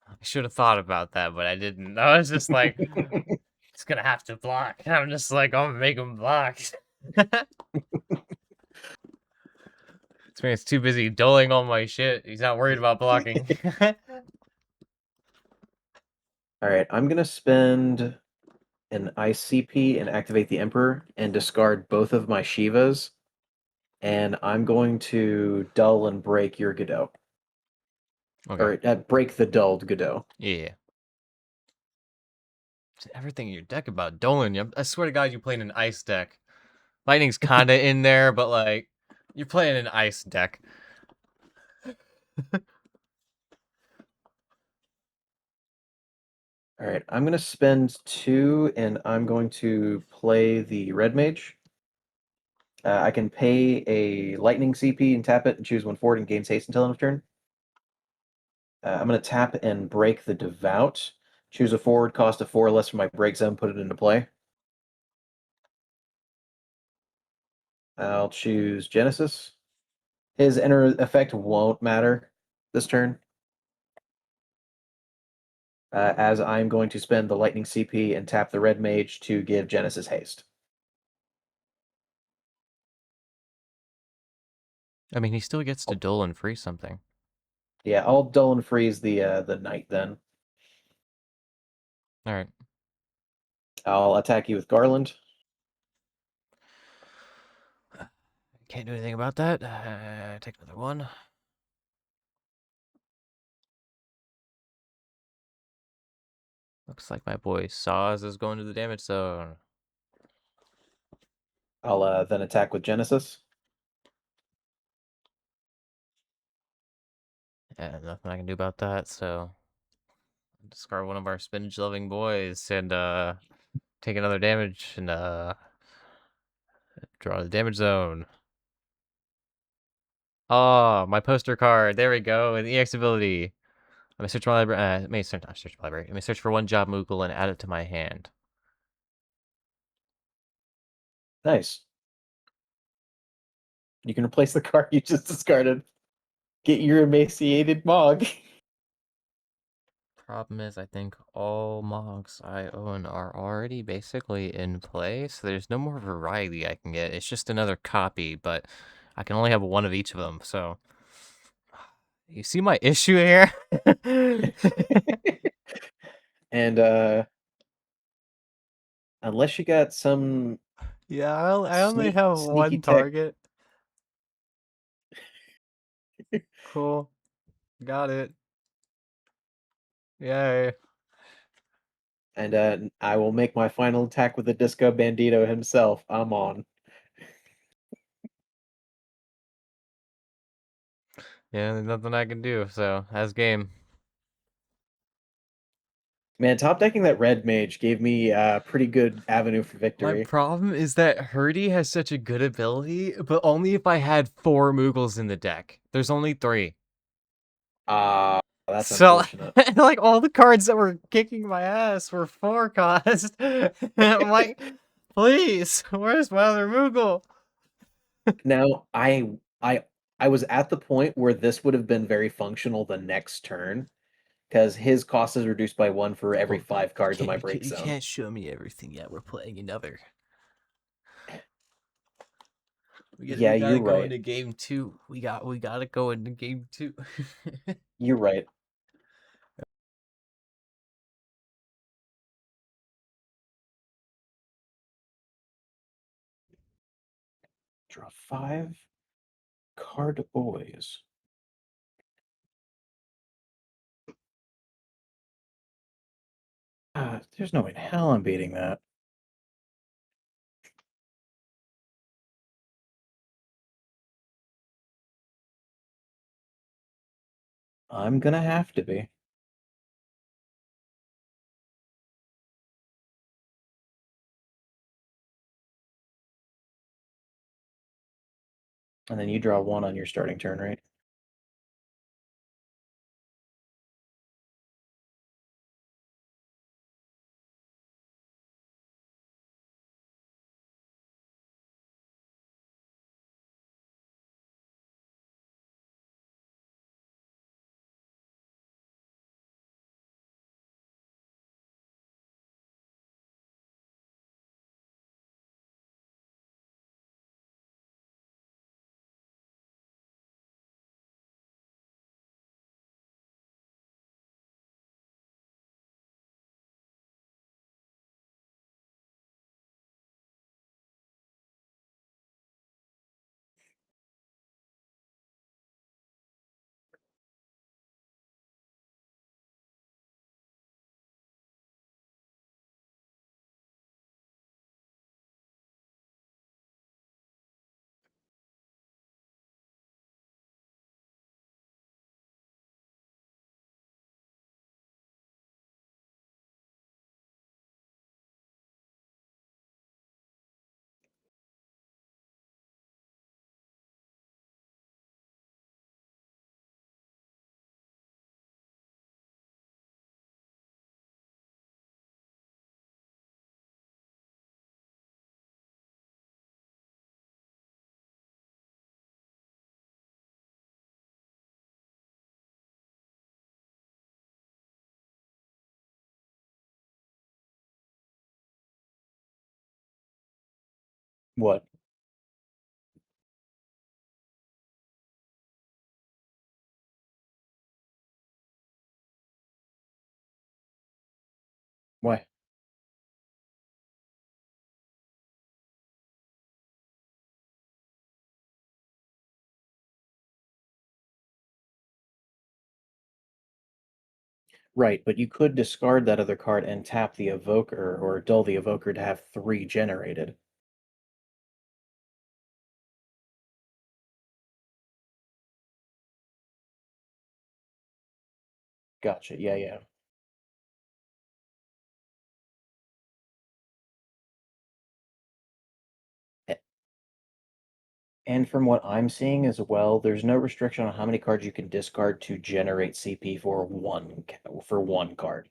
I should have thought about that, but I didn't. I was just like, He's gonna have to block. And I'm just like, I'm gonna make him block. This man's too busy doling all my shit. He's not worried about blocking. All right, I'm gonna spend an ICP and activate the Emperor and discard both of my Shivas, and I'm going to dull and break your Godot. Okay. Or break the dulled Godot. Yeah. Everything in your deck about Dolan. I swear to God, you playing an ice deck. Lightning's kinda in there, but like, you're playing an ice deck. All right, I'm gonna spend 2, and I'm going to play the Red Mage. I can pay a Lightning CP and tap it and choose one forward and gains haste until end of turn. I'm gonna tap and break the Devout. Choose a forward, cost of 4 less from my break zone, put it into play. I'll choose Genesis. His enter effect won't matter this turn, as I'm going to spend the Lightning CP and tap the Red Mage to give Genesis haste. I mean, he still gets to Dolan free something. Yeah, I'll dull and freeze the Knight then. All right. I'll attack you with Garland. Can't do anything about that. Take another one. Looks like my boy Saws is going to the damage zone. I'll then attack with Genesis. Yeah, nothing I can do about that, so discard one of our spinach loving boys and take another damage and draw the damage zone. Oh, my poster card. There we go. An EX ability. Let me search my library. Let me search, not search my library. Let me search for one job Moogle and add it to my hand. Nice. You can replace the card you just discarded. Get your emaciated Mog. Problem is, I think all Mogs I own are already basically in play, so there's no more variety I can get. It's just another copy, but I can only have one of each of them, so... You see my issue here? And unless you got some Yeah, I only have sneaky one tech, target. Cool. Got it. Yay. and I will make my final attack with the Disco Bandito himself. I'm on. Yeah, there's nothing I can do, so that's game. Man, top decking that Red Mage gave me a pretty good avenue for My victory. problem is that Hurdy has such a good ability, but only if I had 4 Moogles in the deck. There's only 3. Ah, that's So, unfortunate. like, all the cards that were kicking my ass were 4 cost. I'm like, please, where's my other Moogle? Now, I was at the point where this would have been very functional the next turn, because his cost is reduced by 1 for every Well, 5 you cards in can't, my you can't, break you zone. can't show me everything yet. We're playing another. Yeah, We you're gotta go right. into game 2. We gotta go into game 2. You're right. Draw 5 card boys. There's no way in hell I'm beating that. I'm gonna have to be. And then you draw 1 on your starting turn, right? What? Why? Right, but you could discard that other card and tap the Evoker or dull the Evoker to have 3 generated. Gotcha. Yeah, yeah. A- And from what I'm seeing as well, there's no restriction on how many cards you can discard to generate CP for one card.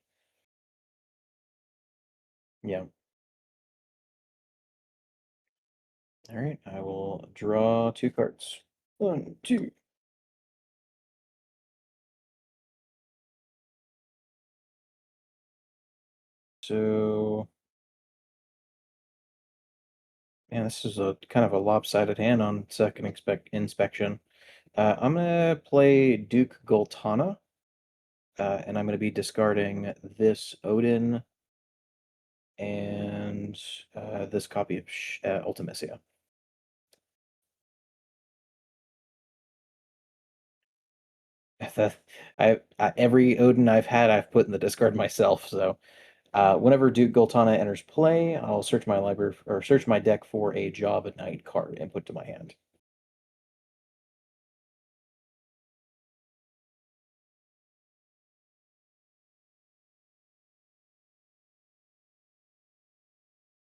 Yeah. All right, I will draw 2 cards. One, two. So, man, this is a kind of a lopsided hand on second inspection. I'm gonna play Duke Goltana, and I'm gonna be discarding this Odin and this copy of Ultimecia. That every Odin I've had, I've put in the discard myself. So whenever Duke Goltana enters play, I'll search my library or search my deck for a Job at Night card and put to my hand.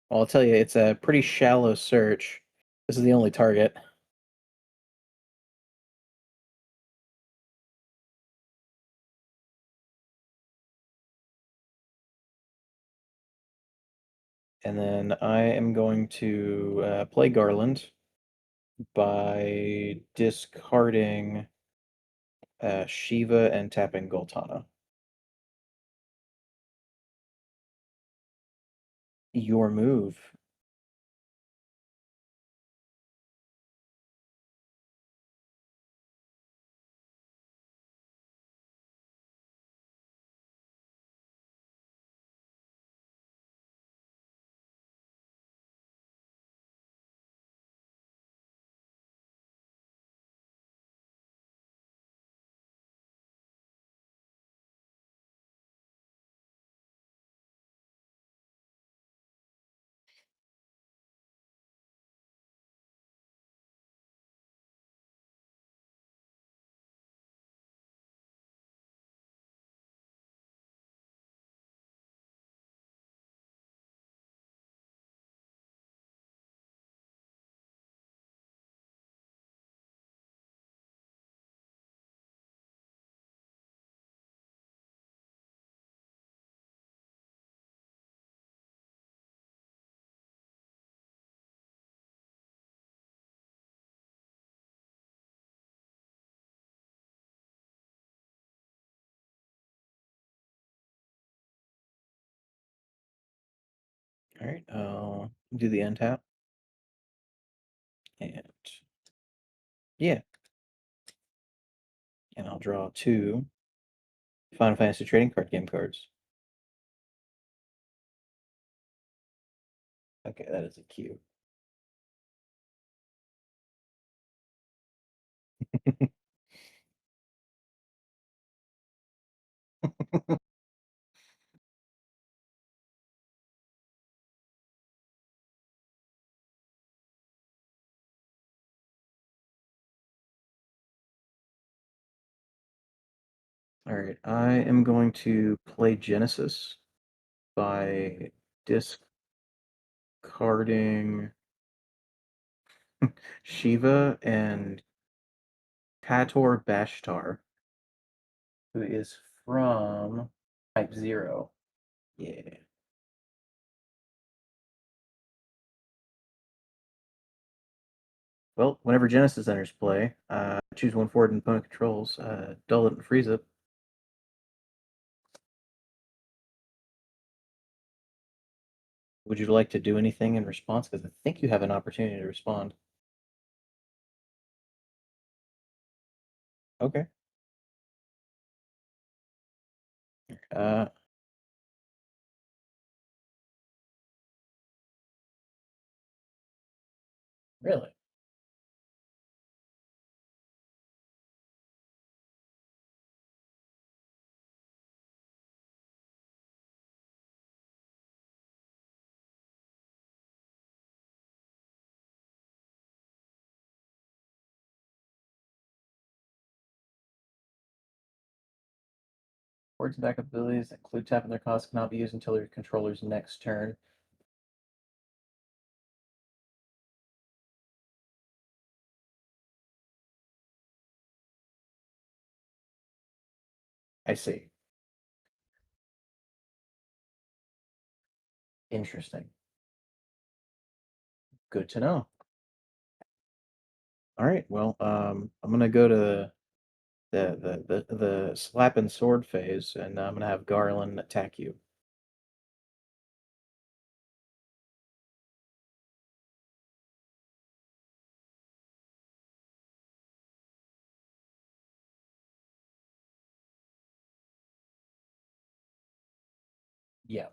Well, I'll tell you, it's a pretty shallow search. This is the only target. And then I am going to play Garland by discarding Shiva and tapping Goltana. Your move. All right, I'll do the end tap. And yeah, and I'll draw 2 Final Fantasy trading card game cards. Okay, that is a cue. All right, I am going to play Genesis by discarding Shiva and Kator Bashtar, who is from Type 0. Yeah. Well, whenever Genesis enters play, choose 1 forward and opponent controls, dull it and freeze it. Would you like to do anything in response? Because I think you have an opportunity to respond. Okay. Uh, really? Words and backup abilities that include tapping their cost cannot be used until your controller's next turn. I see. Interesting. Good to know. All right. Well, I'm gonna go to the slap and sword phase, and I'm gonna have Garland attack you. Yeah.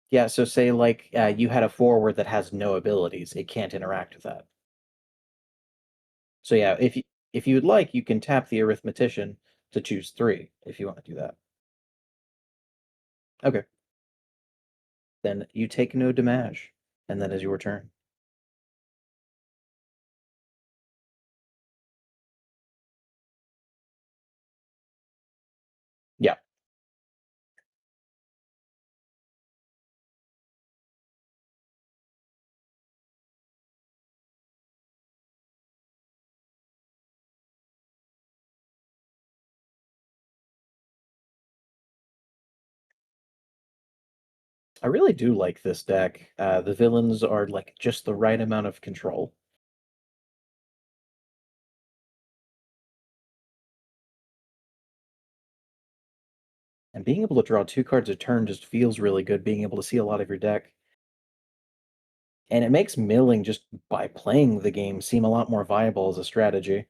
Yeah. So say like you had a forward that has no abilities, it can't interact with that. So yeah, if you would like, you can tap the arithmetician to choose 3 if you want to do that. Okay. Then you take no damage, and that is your turn. Yeah. I really do like this deck. The villains are like just the right amount of control. And being able to draw 2 cards a turn just feels really good, being able to see a lot of your deck. And it makes milling just by playing the game seem a lot more viable as a strategy.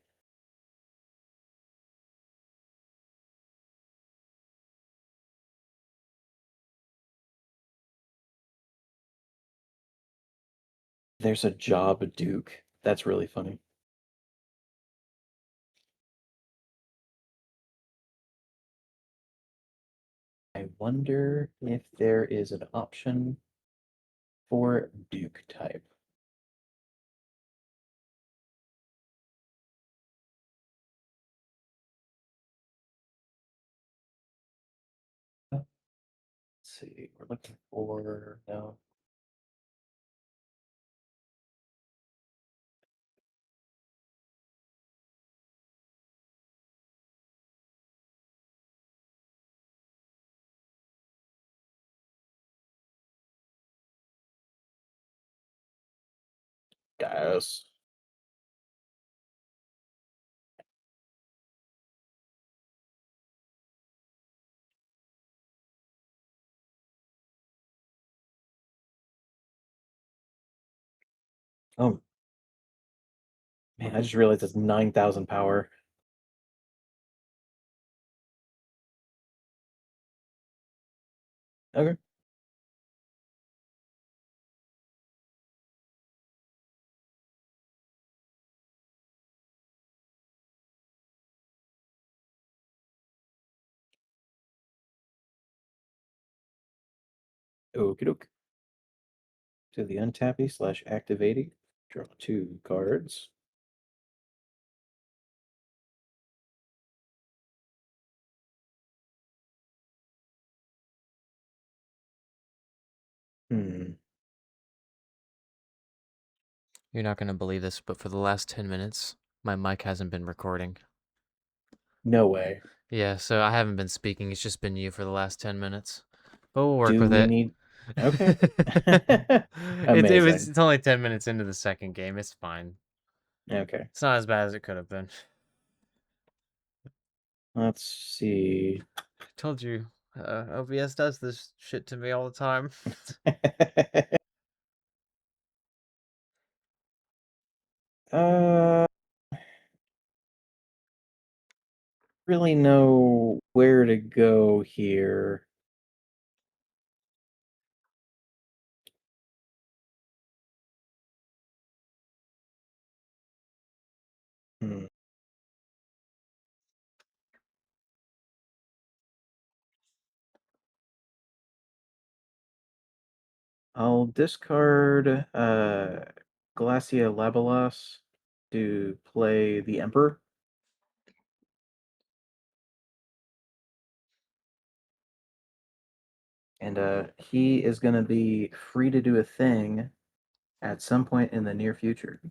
There's a job Duke. That's really funny. I wonder if there is an option for Duke type. Let's see, we're looking for no. Guys. Oh man, I just realized it's 9,000 power. Okay. Okie doke. To the untappy slash activating. Draw 2 cards. Hmm. You're not going to believe this, but for the last 10 minutes, my mic hasn't been recording. No way. Yeah, so I haven't been speaking. It's just been you for the last 10 minutes. But we'll work Do with we it. need. Okay. It's Amazing. only 10 minutes into the second game. It's fine. Okay. It's not as bad as it could have been. Let's see. I told you. OBS does this shit to me all the time. uh, really know where to go here. Hmm. I'll discard Glacia Labelas to play the Emperor. And he is going to be free to do a thing at some point in the near future.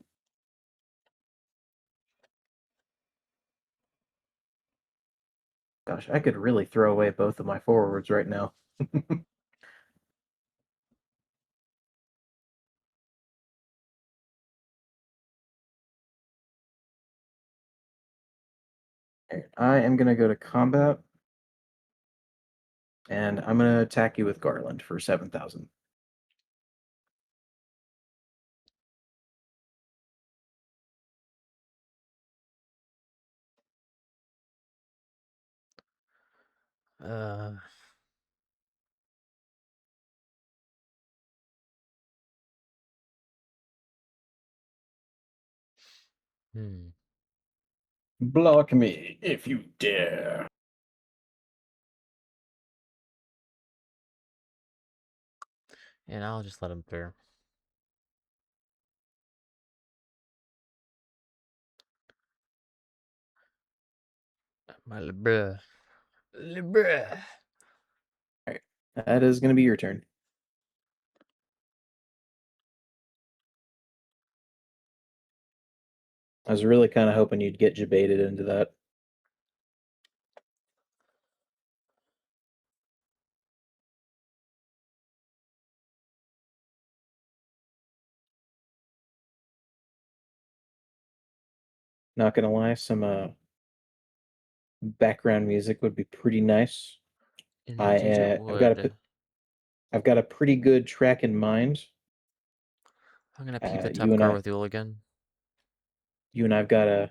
Gosh, I could really throw away both of my forwards right now. I am going to go to combat, and I'm going to attack you with Garland for 7,000. Uh, hmm. Block me if you dare. And I'll just let him through. My bruh. Bruh. All right, that is going to be your turn. I was really kind of hoping you'd get debated into that. Not gonna lie, some background music would be pretty nice. Indeed it would. I've got a pretty good track in mind. I'm gonna peep the You top and card I with you again. I've got a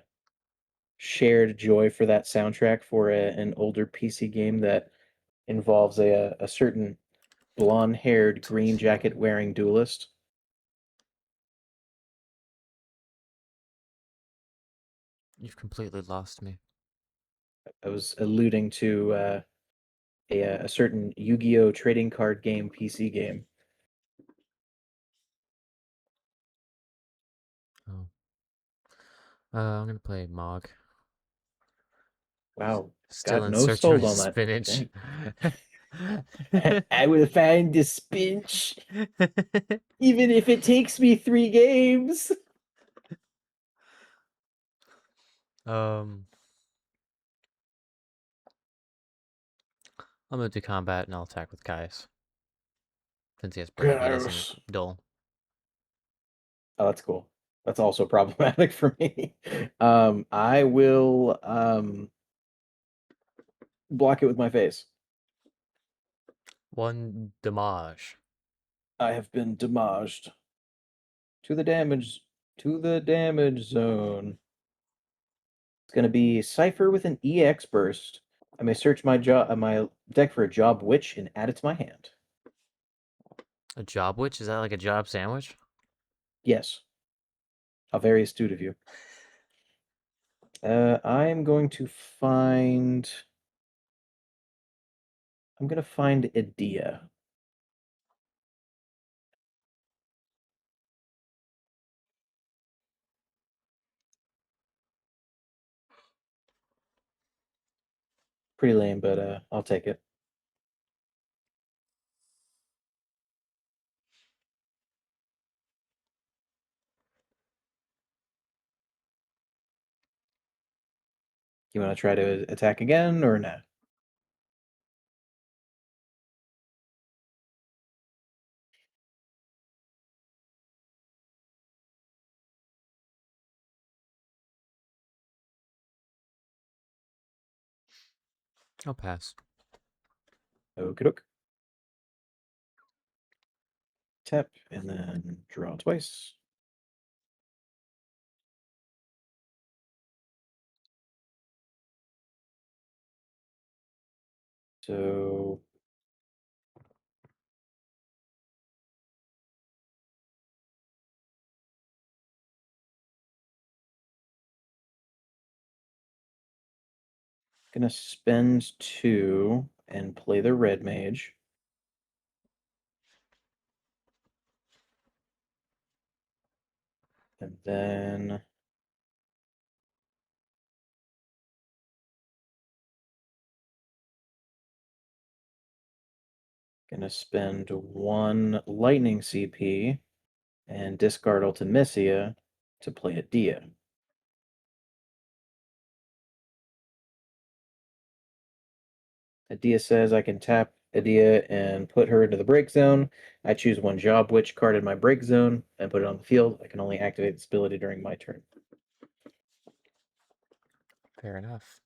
shared joy for that soundtrack for an older PC game that involves a certain blonde-haired, green jacket wearing duelist. You've completely lost me. I was alluding to a certain Yu-Gi-Oh trading card game PC game. Oh. I'm gonna play Mog. Wow, Still got in no search of sold his on that. spinach. Dang. I will find the spinach, even if it takes me 3 games. um, I'm gonna do combat and I'll attack with Kai's. Since he has brave, he doesn't Gross. dull. Oh, that's cool. That's also problematic for me. I will block it with my face. One damage. I have been damaged to the damage zone. It's going to be Cipher with an EX burst. I may search my deck for a Job Witch and add it to my hand. A job witch? Is that like a job sandwich? Yes, how very astute of you. I am going to find. I'm going to find Idea. Pretty lame, but I'll take it. You want to try to attack again or not? I'll pass. Okey-doke. Tap, and then draw twice. So gonna spend 2 and play the red mage. And then gonna spend 1 lightning CP and discard Ultimisia to play a Dia. Adia says I can tap Adia and put her into the break zone. I choose 1 Job Witch card in my break zone and put it on the field. I can only activate this ability during my turn. Fair enough.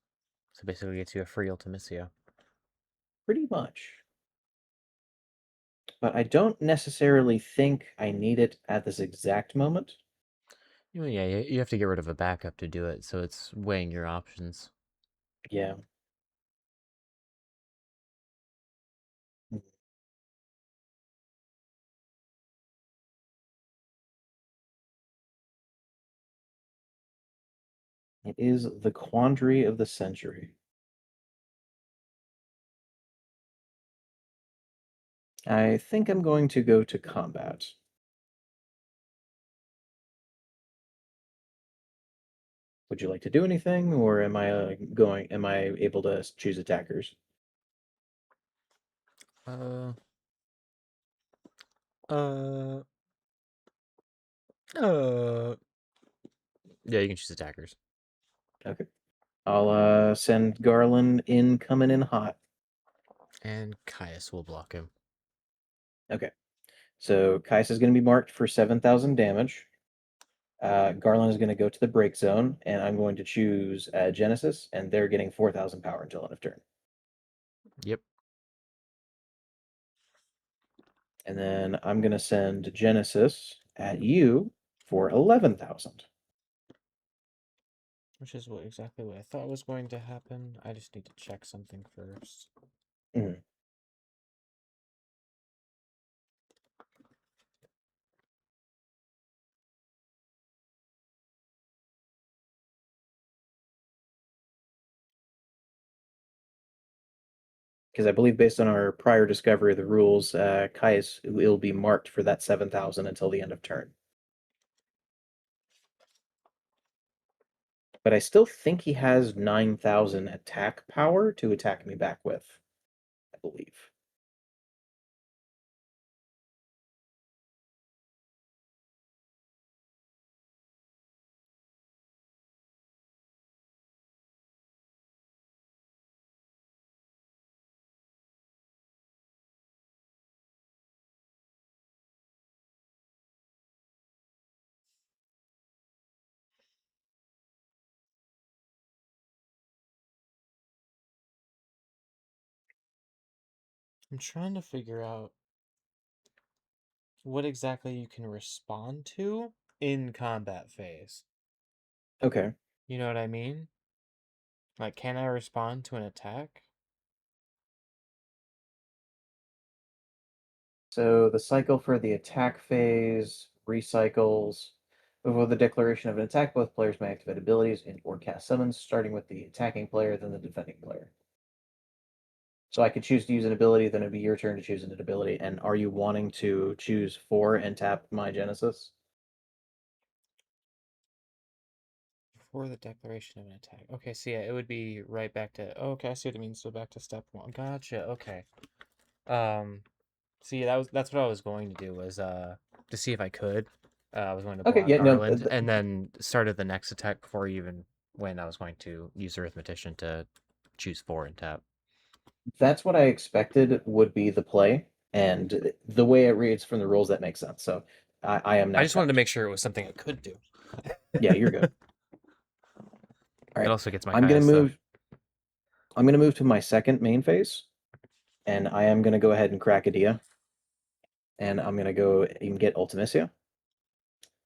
So basically, it gets you a free Ultimisia. Pretty much. But I don't necessarily think I need it at this exact moment. Yeah, you have to get rid of a backup to do it, so it's weighing your options. Yeah. It is the quandary of the century. I think I'm going to go to combat. Would you like to do anything, or am I am I able to choose attackers? Uh, uh, uh. Yeah, you can choose attackers. Okay. I'll send Garland in coming in hot. And Caius will block him. Okay. So Kais is going to be marked for 7,000 damage. Garland is going to go to the break zone, and I'm going to choose Genesis, and they're getting 4,000 power until end of turn. Yep. And then I'm going to send Genesis at you for 11,000. Which is exactly what I thought was going to happen. I just need to check something first. Mm. Because I believe based on our prior discovery of the rules, Caius will be marked for that 7,000 until the end of turn. But I still think he has 9,000 attack power to attack me back with, I believe. I'm trying to figure out what exactly you can respond to in combat phase. Okay. You know what I mean? Like, can I respond to an attack? So the cycle for the attack phase recycles. Before the declaration of an attack, both players may activate abilities and or cast summons, starting with the attacking player, then the defending player. So I could choose to use an ability, then it'd be your turn to choose an ability. And are you wanting to choose 4 and tap my Genesis? Before the declaration of an attack. Okay, so yeah, it would be right back to. Oh, okay, I see what it means. So back to step 1. Gotcha. Okay. Um. See, that's what I was going to do was to see if I could. I was going to Okay, block yeah, no, Garland and then started the next attack before even when I was going to use Arithmetician to choose 4 and tap. that's what I expected would be the play. And the way it reads from the rules, that makes sense. So I am I now just wanted to tapped. make sure it was something I could do. Yeah, you're good. All It right. also gets my I'm gonna Caius though. move I'm gonna move to my second main phase. And I am going to go ahead and crack a Dia. And I'm going to go and get Ultimecia.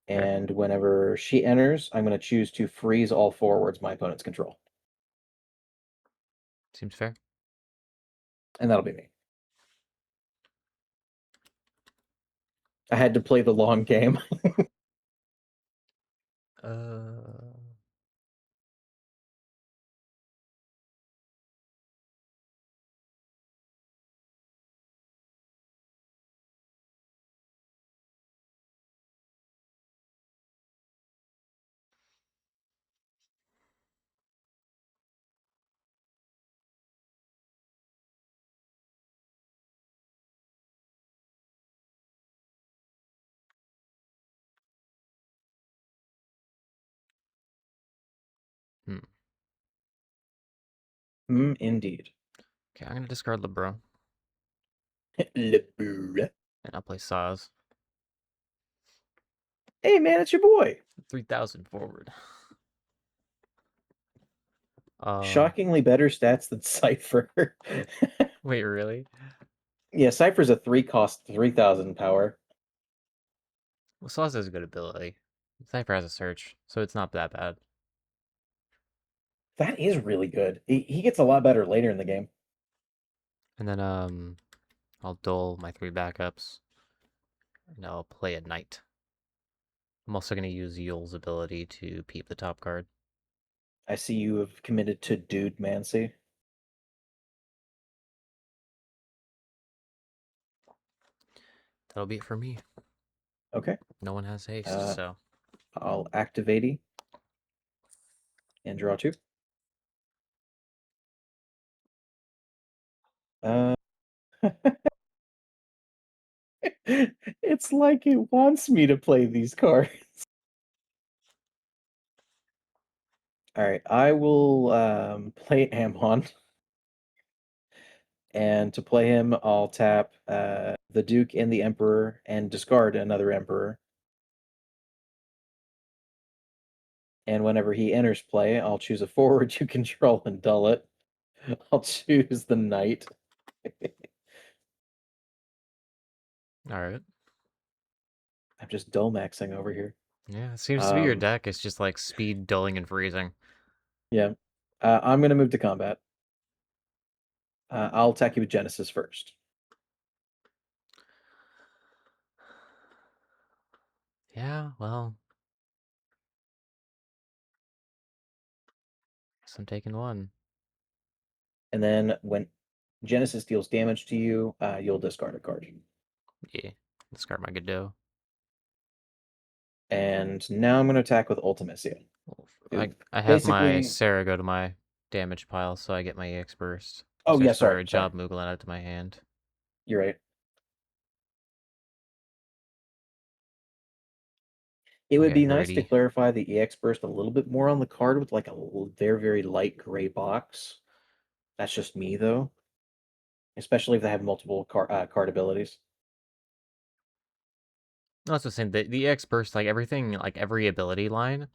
Fair. And whenever she enters, I'm going to choose to freeze all forwards my opponent's control. Seems fair. And that'll be me. I had to play the long game. Uh, hmm. Indeed. Okay, I'm gonna discard LeBron, Hey and I'll play Saz. man, it's your boy. 3,000 forward. Uh, Shockingly better stats than Cypher. wait, really? Yeah, Cypher's a 3 cost 3,000 power. Well, Saz has a good ability. Sniper has a search, so it's not that bad. That is really good. He gets a lot better later in the game. And then I'll dull my 3 backups, and I'll play a knight. I'm also gonna use Yule's ability to peep the top card. I see you have committed to Dude Mancy. That'll be it for me. Okay. No one has haste, Uh, so I'll activate and draw 2. Uh, it's like it wants me to play these cards. All right, I will play Amon, and to play him, I'll tap the Duke and the Emperor and discard another Emperor. And whenever he enters play, I'll choose a forward you control and dull it. I'll choose the Knight. all right. I'm just dull maxing over here. Yeah, it seems to be your Um, deck. It's just like speed, dulling, and freezing. yeah. I'm gonna move to combat. I'll attack you with Genesis first. Yeah, well, guess I'm taking one. And then when Genesis deals damage to you, you'll discard a card. Yeah, discard my Godot. And now I'm gonna attack with Ultimecia. I have my Basically, Serah go to my damage pile, so I get my EX burst. oh yeah, Search for sorry, a sorry. job Moogle out to my hand. You're right. It I'll would get be nice to greedy. clarify the EX burst a little bit more on the card with like a very, very light gray box. That's just me though, especially if they have multiple card abilities. No, that's the same. The EX burst, like everything, like every ability line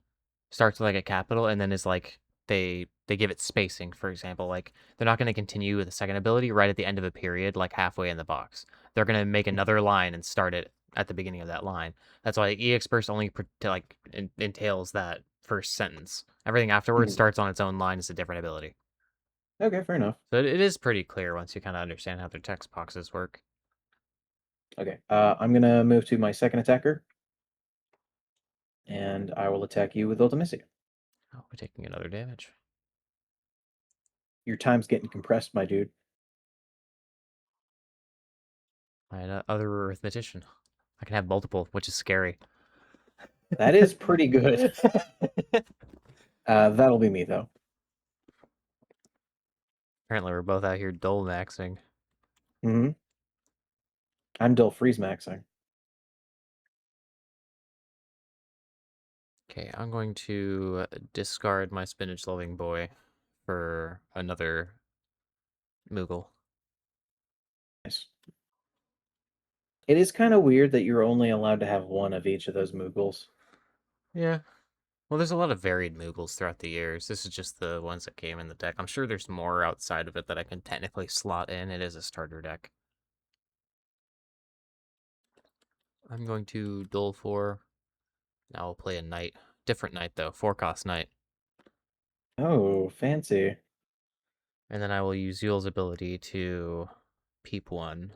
starts with like a capital and then is like they give it spacing, for example. Like they're not going to continue with the second ability right at the end of a period, like halfway in the box. They're going to make another line and start it at the beginning of that line. That's why EX burst only entails that first sentence. Everything afterwards Mhm. starts on its own line as a different ability. Okay, fair enough. So it is pretty clear once you kind of understand how their text boxes work. Okay, I'm gonna move to my second attacker, and I will attack you with Ultimacy. Oh, we're taking another damage. Your time's getting compressed, my dude. I had other arithmetician. I can have multiple, which is scary. That is pretty good. That'll be me though. Apparently, we're both out here dole maxing. Hmm. I'm Dill freeze maxing. Okay, I'm going to discard my spinach loving boy for another Moogle. Nice. It is kind of weird that you're only allowed to have one of each of those Moogles. Yeah. Well, there's a lot of varied Moogles throughout the years. This is just the ones that came in the deck. I'm sure there's more outside of it that I can technically slot in. It is a starter deck. I'm going to Duel 4. Now I'll play a knight. Different knight, though. 4-cost knight. Oh, fancy. And then I will use Yule's ability to peep 1.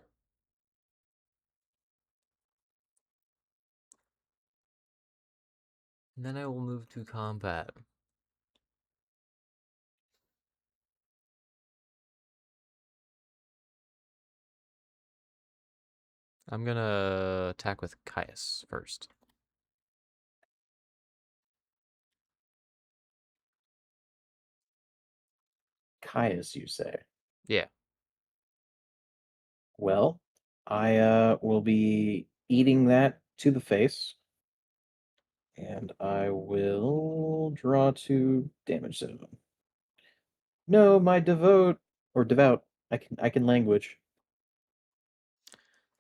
And then I will move to combat. I'm gonna attack with Caius first. Caius, you say? Yeah. Well, I will be eating that to the face, and I will draw 2 damage zone. No, my devout. I can language.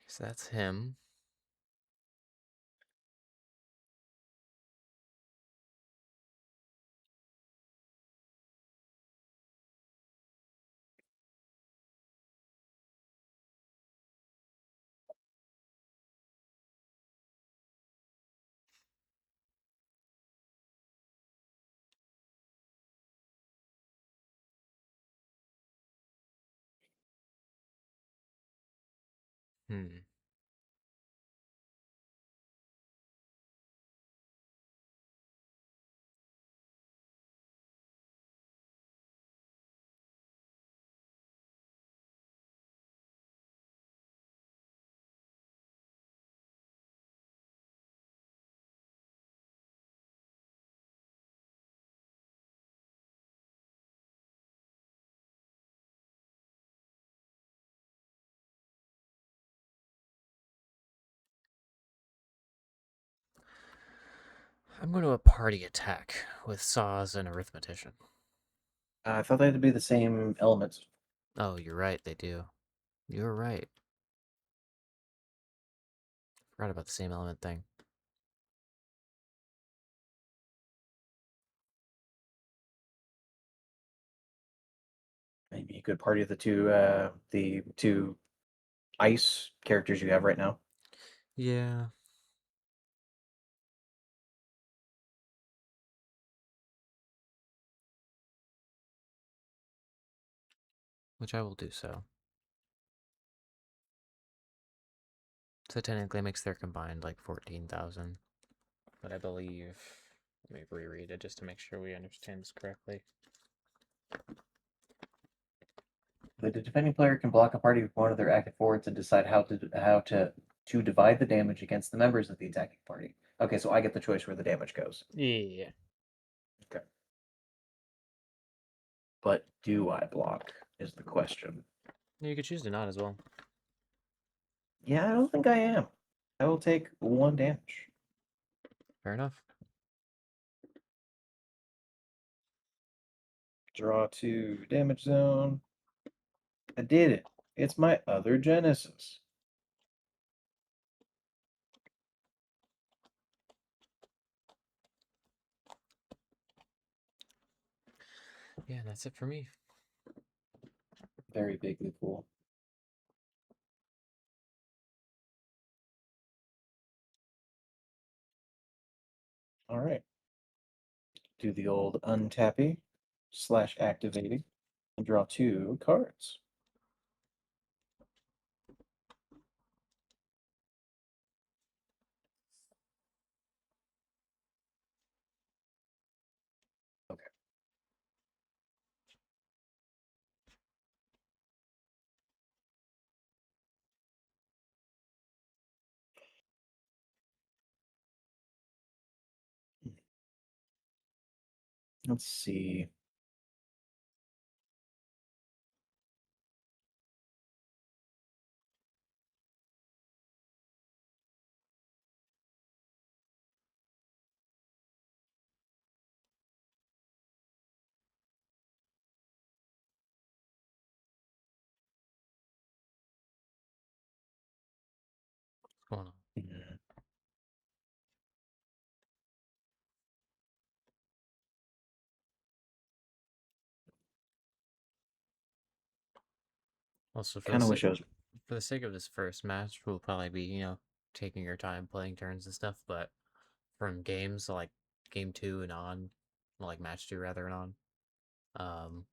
So that's him. Hmm. I'm going to a party attack with Saws and Arithmetician. I thought they had to be the same elements. Oh, you're right, they do. You're right. Forgot about the same element thing. Maybe you could party the two ice characters you have right now. Yeah. Which I will do so. So technically it makes their combined like 14,000. But I believe, let me reread it just to make sure we understand this correctly. The defending player can block a party with one of their active forwards and decide how to divide the damage against the members of the attacking party. Okay, so I get the choice where the damage goes. Yeah. Okay. But do I block is the question. You could choose to not as well. Yeah, I don't think I am. I will take 1 damage. Fair enough. Draw 2 damage zone. I did it. It's my other Genesis. Yeah, that's it for me. Very bigly cool. All right. Do the old untappy / activating and draw 2 cards. Okay. Let's see. What's going on? Hmm. Also, Kind of wish I was. for the sake of this first match, we'll probably be, taking your time playing turns and stuff, but from games like game 2 and on, like match 2 rather and on, um,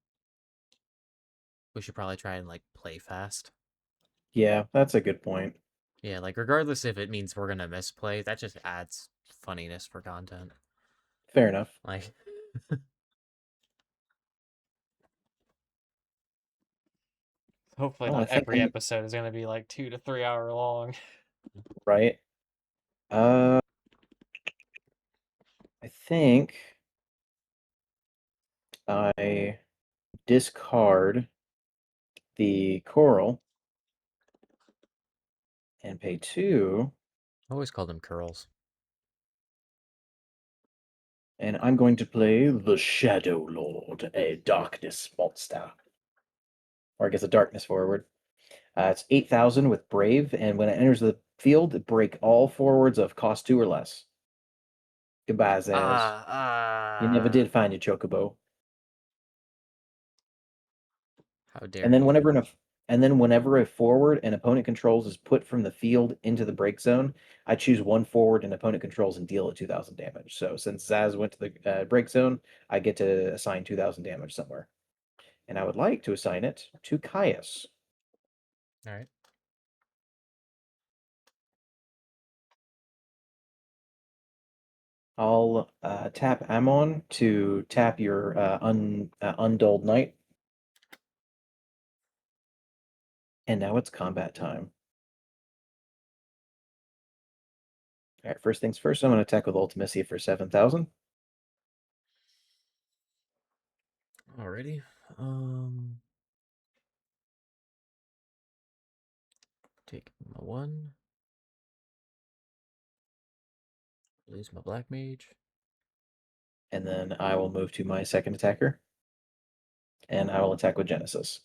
we should probably try and like play fast. Yeah, that's a good point. Yeah, like regardless if it means we're gonna misplay, that just adds funniness for content. Fair enough. Like, hopefully Well, I not think every I'm episode is gonna be like 2 to 3 hour long. right. Uh, I think I discard the coral and pay 2, I always call them curls. and I'm going to play the Shadow Lord, a darkness monster. Or I guess a darkness forward. It's 8,000 with Brave, and when it enters the field, break all forwards of cost 2 or less. Goodbye, Zaz. You never did find your chocobo. How dare And then you? whenever a forward an opponent controls is put from the field into the break zone, I choose one forward an opponent controls and deal it 2,000 damage. So since Zaz went to the break zone, I get to assign 2,000 damage somewhere. And I would like to assign it to Caius. All right. I'll tap Amon to tap your Undulled Knight. And now it's combat time. All right, first things first, I'm going to attack with Ultimacy for 7,000. Alrighty. Um, take my 1. Lose my black mage. And then I will move to my second attacker. And I will attack with Genesis.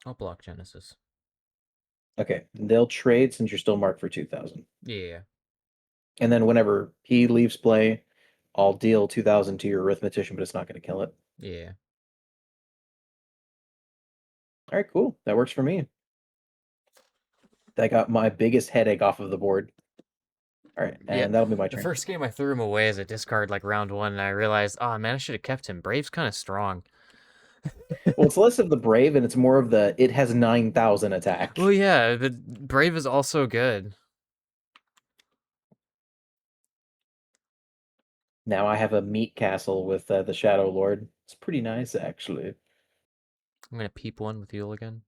I'll block Genesis. Okay, they'll trade since you're still marked for 2,000. Yeah. And then whenever he leaves play, I'll deal 2,000 to your Arithmetician, but it's not going to kill it. Yeah. All right, cool. That works for me. That got my biggest headache off of the board. All right, Yeah. and that'll be my The turn. first game I threw him away as a discard like round 1, and I realized, oh man, I should have kept him. Brave's kind of strong. Well, it's less of the Brave, and it's more of the it has 9,000 Well, attack. yeah, but Brave is also good. Now I have a meat castle with the Shadow Lord. It's pretty nice, actually. I'm gonna peep 1 with Yule again.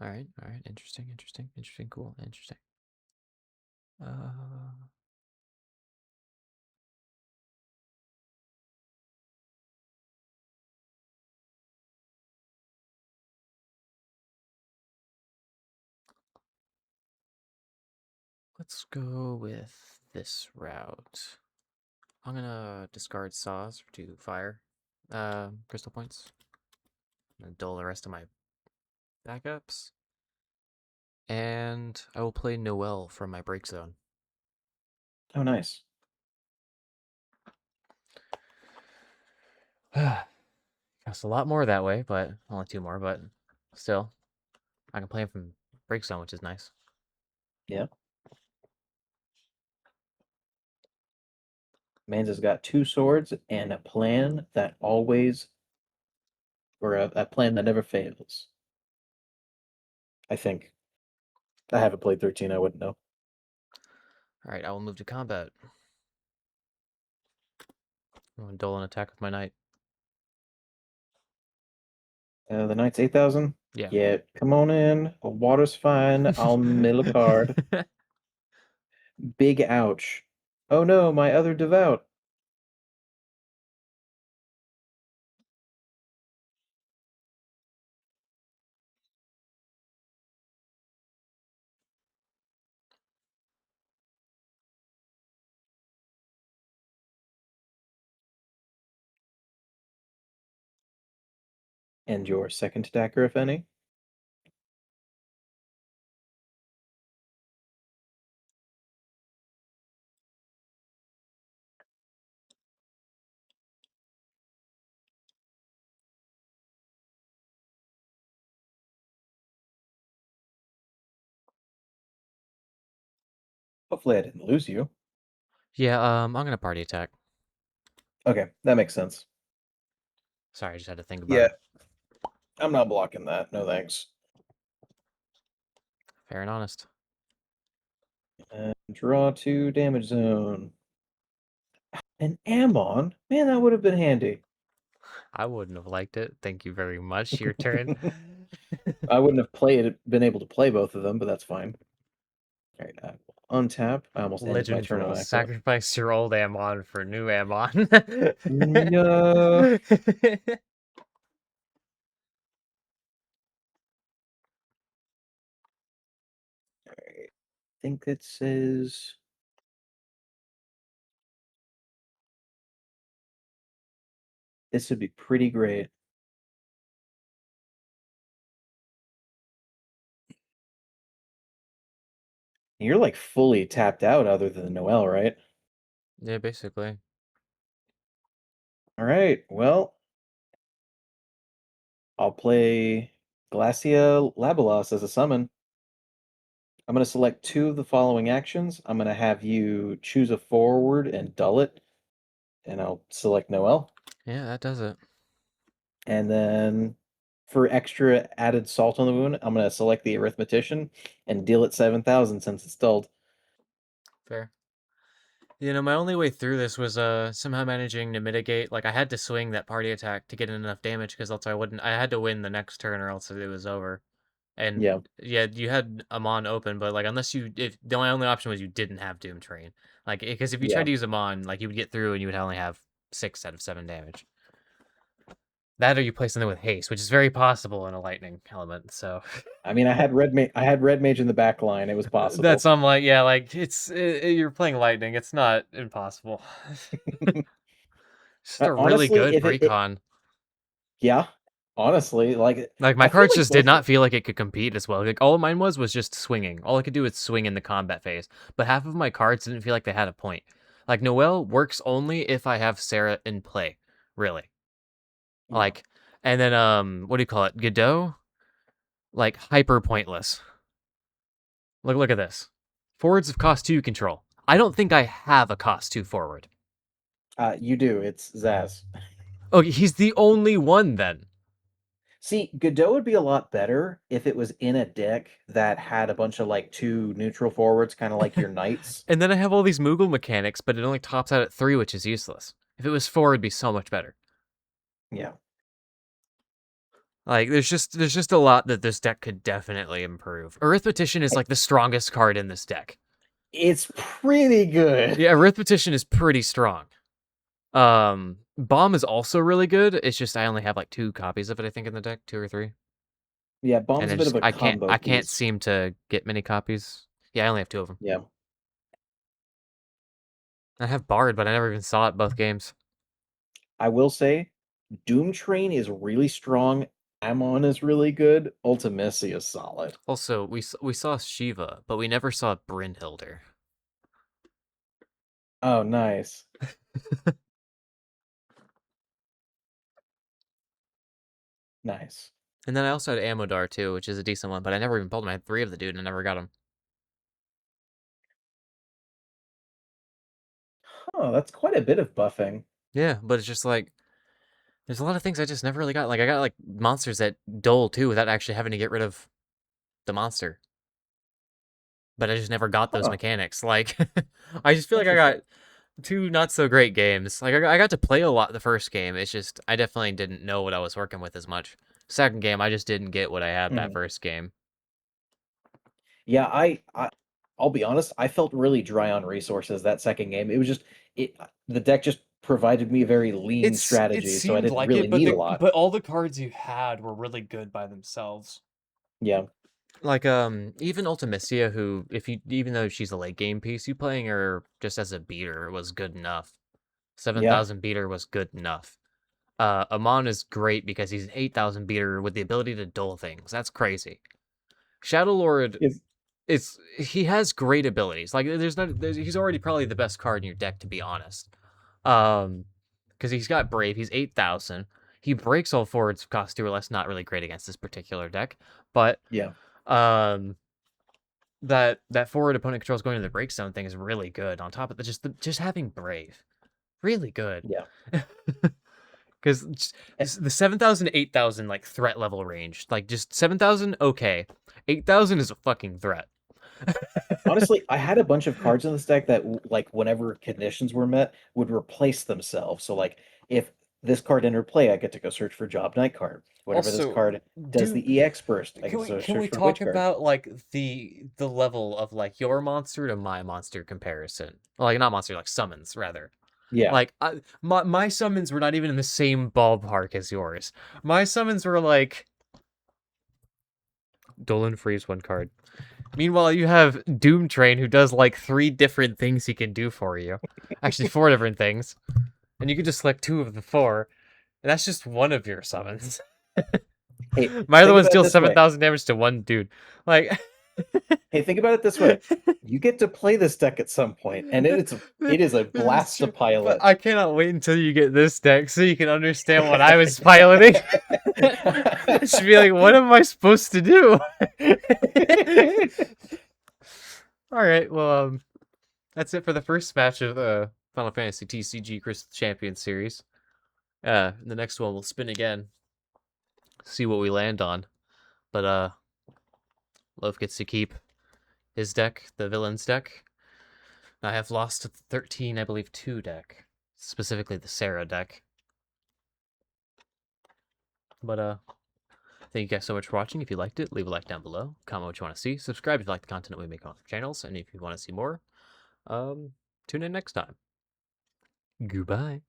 All right. Interesting. Cool. Interesting. Uh, let's go with this route. I'm gonna discard saws to fire crystal points. I'm gonna dull the rest of my backups. And I will play Noel from my break zone. Oh, nice. Costs a lot more that way, but only 2 more, but still. I can play him from break zone, which is nice. Yeah. Manza's got 2 swords and a plan that always, or a plan that never fails. I think. I haven't played 13, I wouldn't know. Alright, I will move to combat. I'm gonna dull an attack with my knight. The knight's 8,000? Yeah. Yeah, come on in. Water's fine. I'll mill a card. Big ouch. Oh no, my other devout. And your second attacker, if any? Hopefully I didn't lose you. Yeah, I'm gonna party attack. Okay, that makes sense. Sorry, I just had to think about Yeah, it. I'm not blocking that. No thanks. Fair and honest. And draw to damage zone. An Ammon? Man, that would have been handy. I wouldn't have liked it. Thank you very much. Your turn. I wouldn't have been able to play both of them, but that's fine. All right, I will untap. I almost ended my Legend turn on rules. accident. Sacrifice your old Ammon for new Ammon. No. I think it says this would be pretty great. You're like fully tapped out other than Noel, right? Yeah, basically. All right, well, I'll play Glacia Labelos as a summon. I'm going to select two of the following actions. I'm going to have you choose a forward and dull it, and I'll select Noel. Yeah, that does it. And then for extra added salt on the wound, I'm going to select the Arithmetician and deal it 7,000 since it's dulled. Fair. You know, my only way through this was somehow managing to mitigate. Like I had to swing that party attack to get in enough damage because else I wouldn't. I had to win the next turn or else it was over. And Yeah, yeah, you had Amon open, but like unless you, if the only option was you didn't have Doom Train, like because if you tried yeah. to use Amon, like you would get through and you would only have 6 out of 7 damage. That or you play something with haste, which is very possible in a lightning element. So I mean, I had red mage in the back line. It was that's possible. I'm like, yeah, like you're playing lightning. It's not impossible. It's just a really Honestly, good if it precon. yeah, honestly, like Like my I feel cards like just did both. not feel like it could compete as well. Like all mine was just swinging. All I could do was swing in the combat phase. But half of my cards didn't feel like they had a point. Like Noelle works only if I have Serah in play, really. Yeah, Like, and then what do you call it? Godot, like hyper pointless. Look at this. Forwards of cost 2 control. I don't think I have a cost 2 forward. you do. It's Zaz. Oh, he's the only one then. See, Godot would be a lot better if it was in a deck that had a bunch of like two neutral forwards, kind of like your knights. And then I have all these Moogle mechanics, but it only tops out at 3, which is useless. If it was 4, it'd be so much better. Yeah, Like there's just a lot that this deck could definitely improve. Arithmetician is like the strongest card in this deck. it's pretty good. Yeah, Arithmetician is pretty strong. Bomb is also really good. It's just I only have like 2 copies of it, I think, in the deck, 2 or 3. Yeah, And Bomb's a I bit just of a combo I can't piece. seem to get many copies. Yeah, I only have 2 of them. Yeah, I have Bard, but I never even saw it both games. I will say, Doom Train is really strong. Amon is really good. Ultimacy is solid. Also, we saw Shiva, but we never saw Brynhilder. Oh, nice. Nice. And then I also had Amodar too, which is a decent one, but I never even pulled him. I had 3 of the dude and I never got him. Oh, that's quite a bit of buffing. Yeah, but it's just like there's a lot of things I just never really got. Like I got like monsters that dull too without actually having to get rid of the monster. But I just never got those Huh, mechanics. Like I just feel like I got interesting. 2 not so great games. Like I got to play a lot the first game. It's just I definitely didn't know what I was working with as much. Second game, I just didn't get what I had that Mhm. first game. Yeah, I'll be honest, I felt really dry on resources that second game. It was just it the deck just provided me a very lean It strategy, so I seemed didn't like really it, but need a lot. all the cards you had were really good by themselves. Yeah, Like even Ultimecia, who if you even though she's a late game piece, you playing her just as a beater was good enough. yeah. 7,000 beater was good enough. Amon is great because he's an 8,000 beater with the ability to dull things. That's crazy. Shadow Lord It's he has great abilities. Like he's already probably the best card in your deck to be honest. Because he's got Brave, he's 8,000. He breaks all forwards cost 2 or less. Not really great against this particular deck, but yeah. um that forward opponent controls going to the breakdown thing is really good. On top of that, just having Brave, really good. Yeah. Because Eh, the 7,000 to 8,000 like threat level range, like just 7,000 okay, 8,000 is a fucking threat. Honestly, I had a bunch of cards in this deck that, like, whenever conditions were met, would replace themselves. So, like, if this card entered play, I get to go search for Job Night card. Whenever this Also, card does do the EX burst, I can get we to can search we for talk Witch card. about like the level of like your monster to my monster comparison? Like not monster, like summons rather. Yeah. Like my summons were not even in the same ballpark as yours. My summons were like Dolan freeze one card. Meanwhile, you have Doom Train who does like 3 different things he can do for you. Actually, 4 different things. And you can just select 2 of the 4. And that's just one of your summons. Hey, My other think ones about it deal this way. 7,000 damage to one dude. Like Hey, think about it this way. You get to play this deck at some point, and it is a this is blast to true, but pilot. I cannot wait until you get this deck so you can understand what I was piloting. It should be like, what am I supposed to do? All right, well, that's it for the first match of the Final Fantasy TCG Crystal Champion series. The next one we'll spin again, see what we land on. But Loaf gets to keep his deck, the villain's deck. I have lost to the 13, I believe, 2 deck, specifically the Serah deck. But thank you guys so much for watching. If you liked it, leave a like down below. Comment what you want to see. Subscribe if you like the content that we make on our channels, and if you want to see more, tune in next time. Goodbye.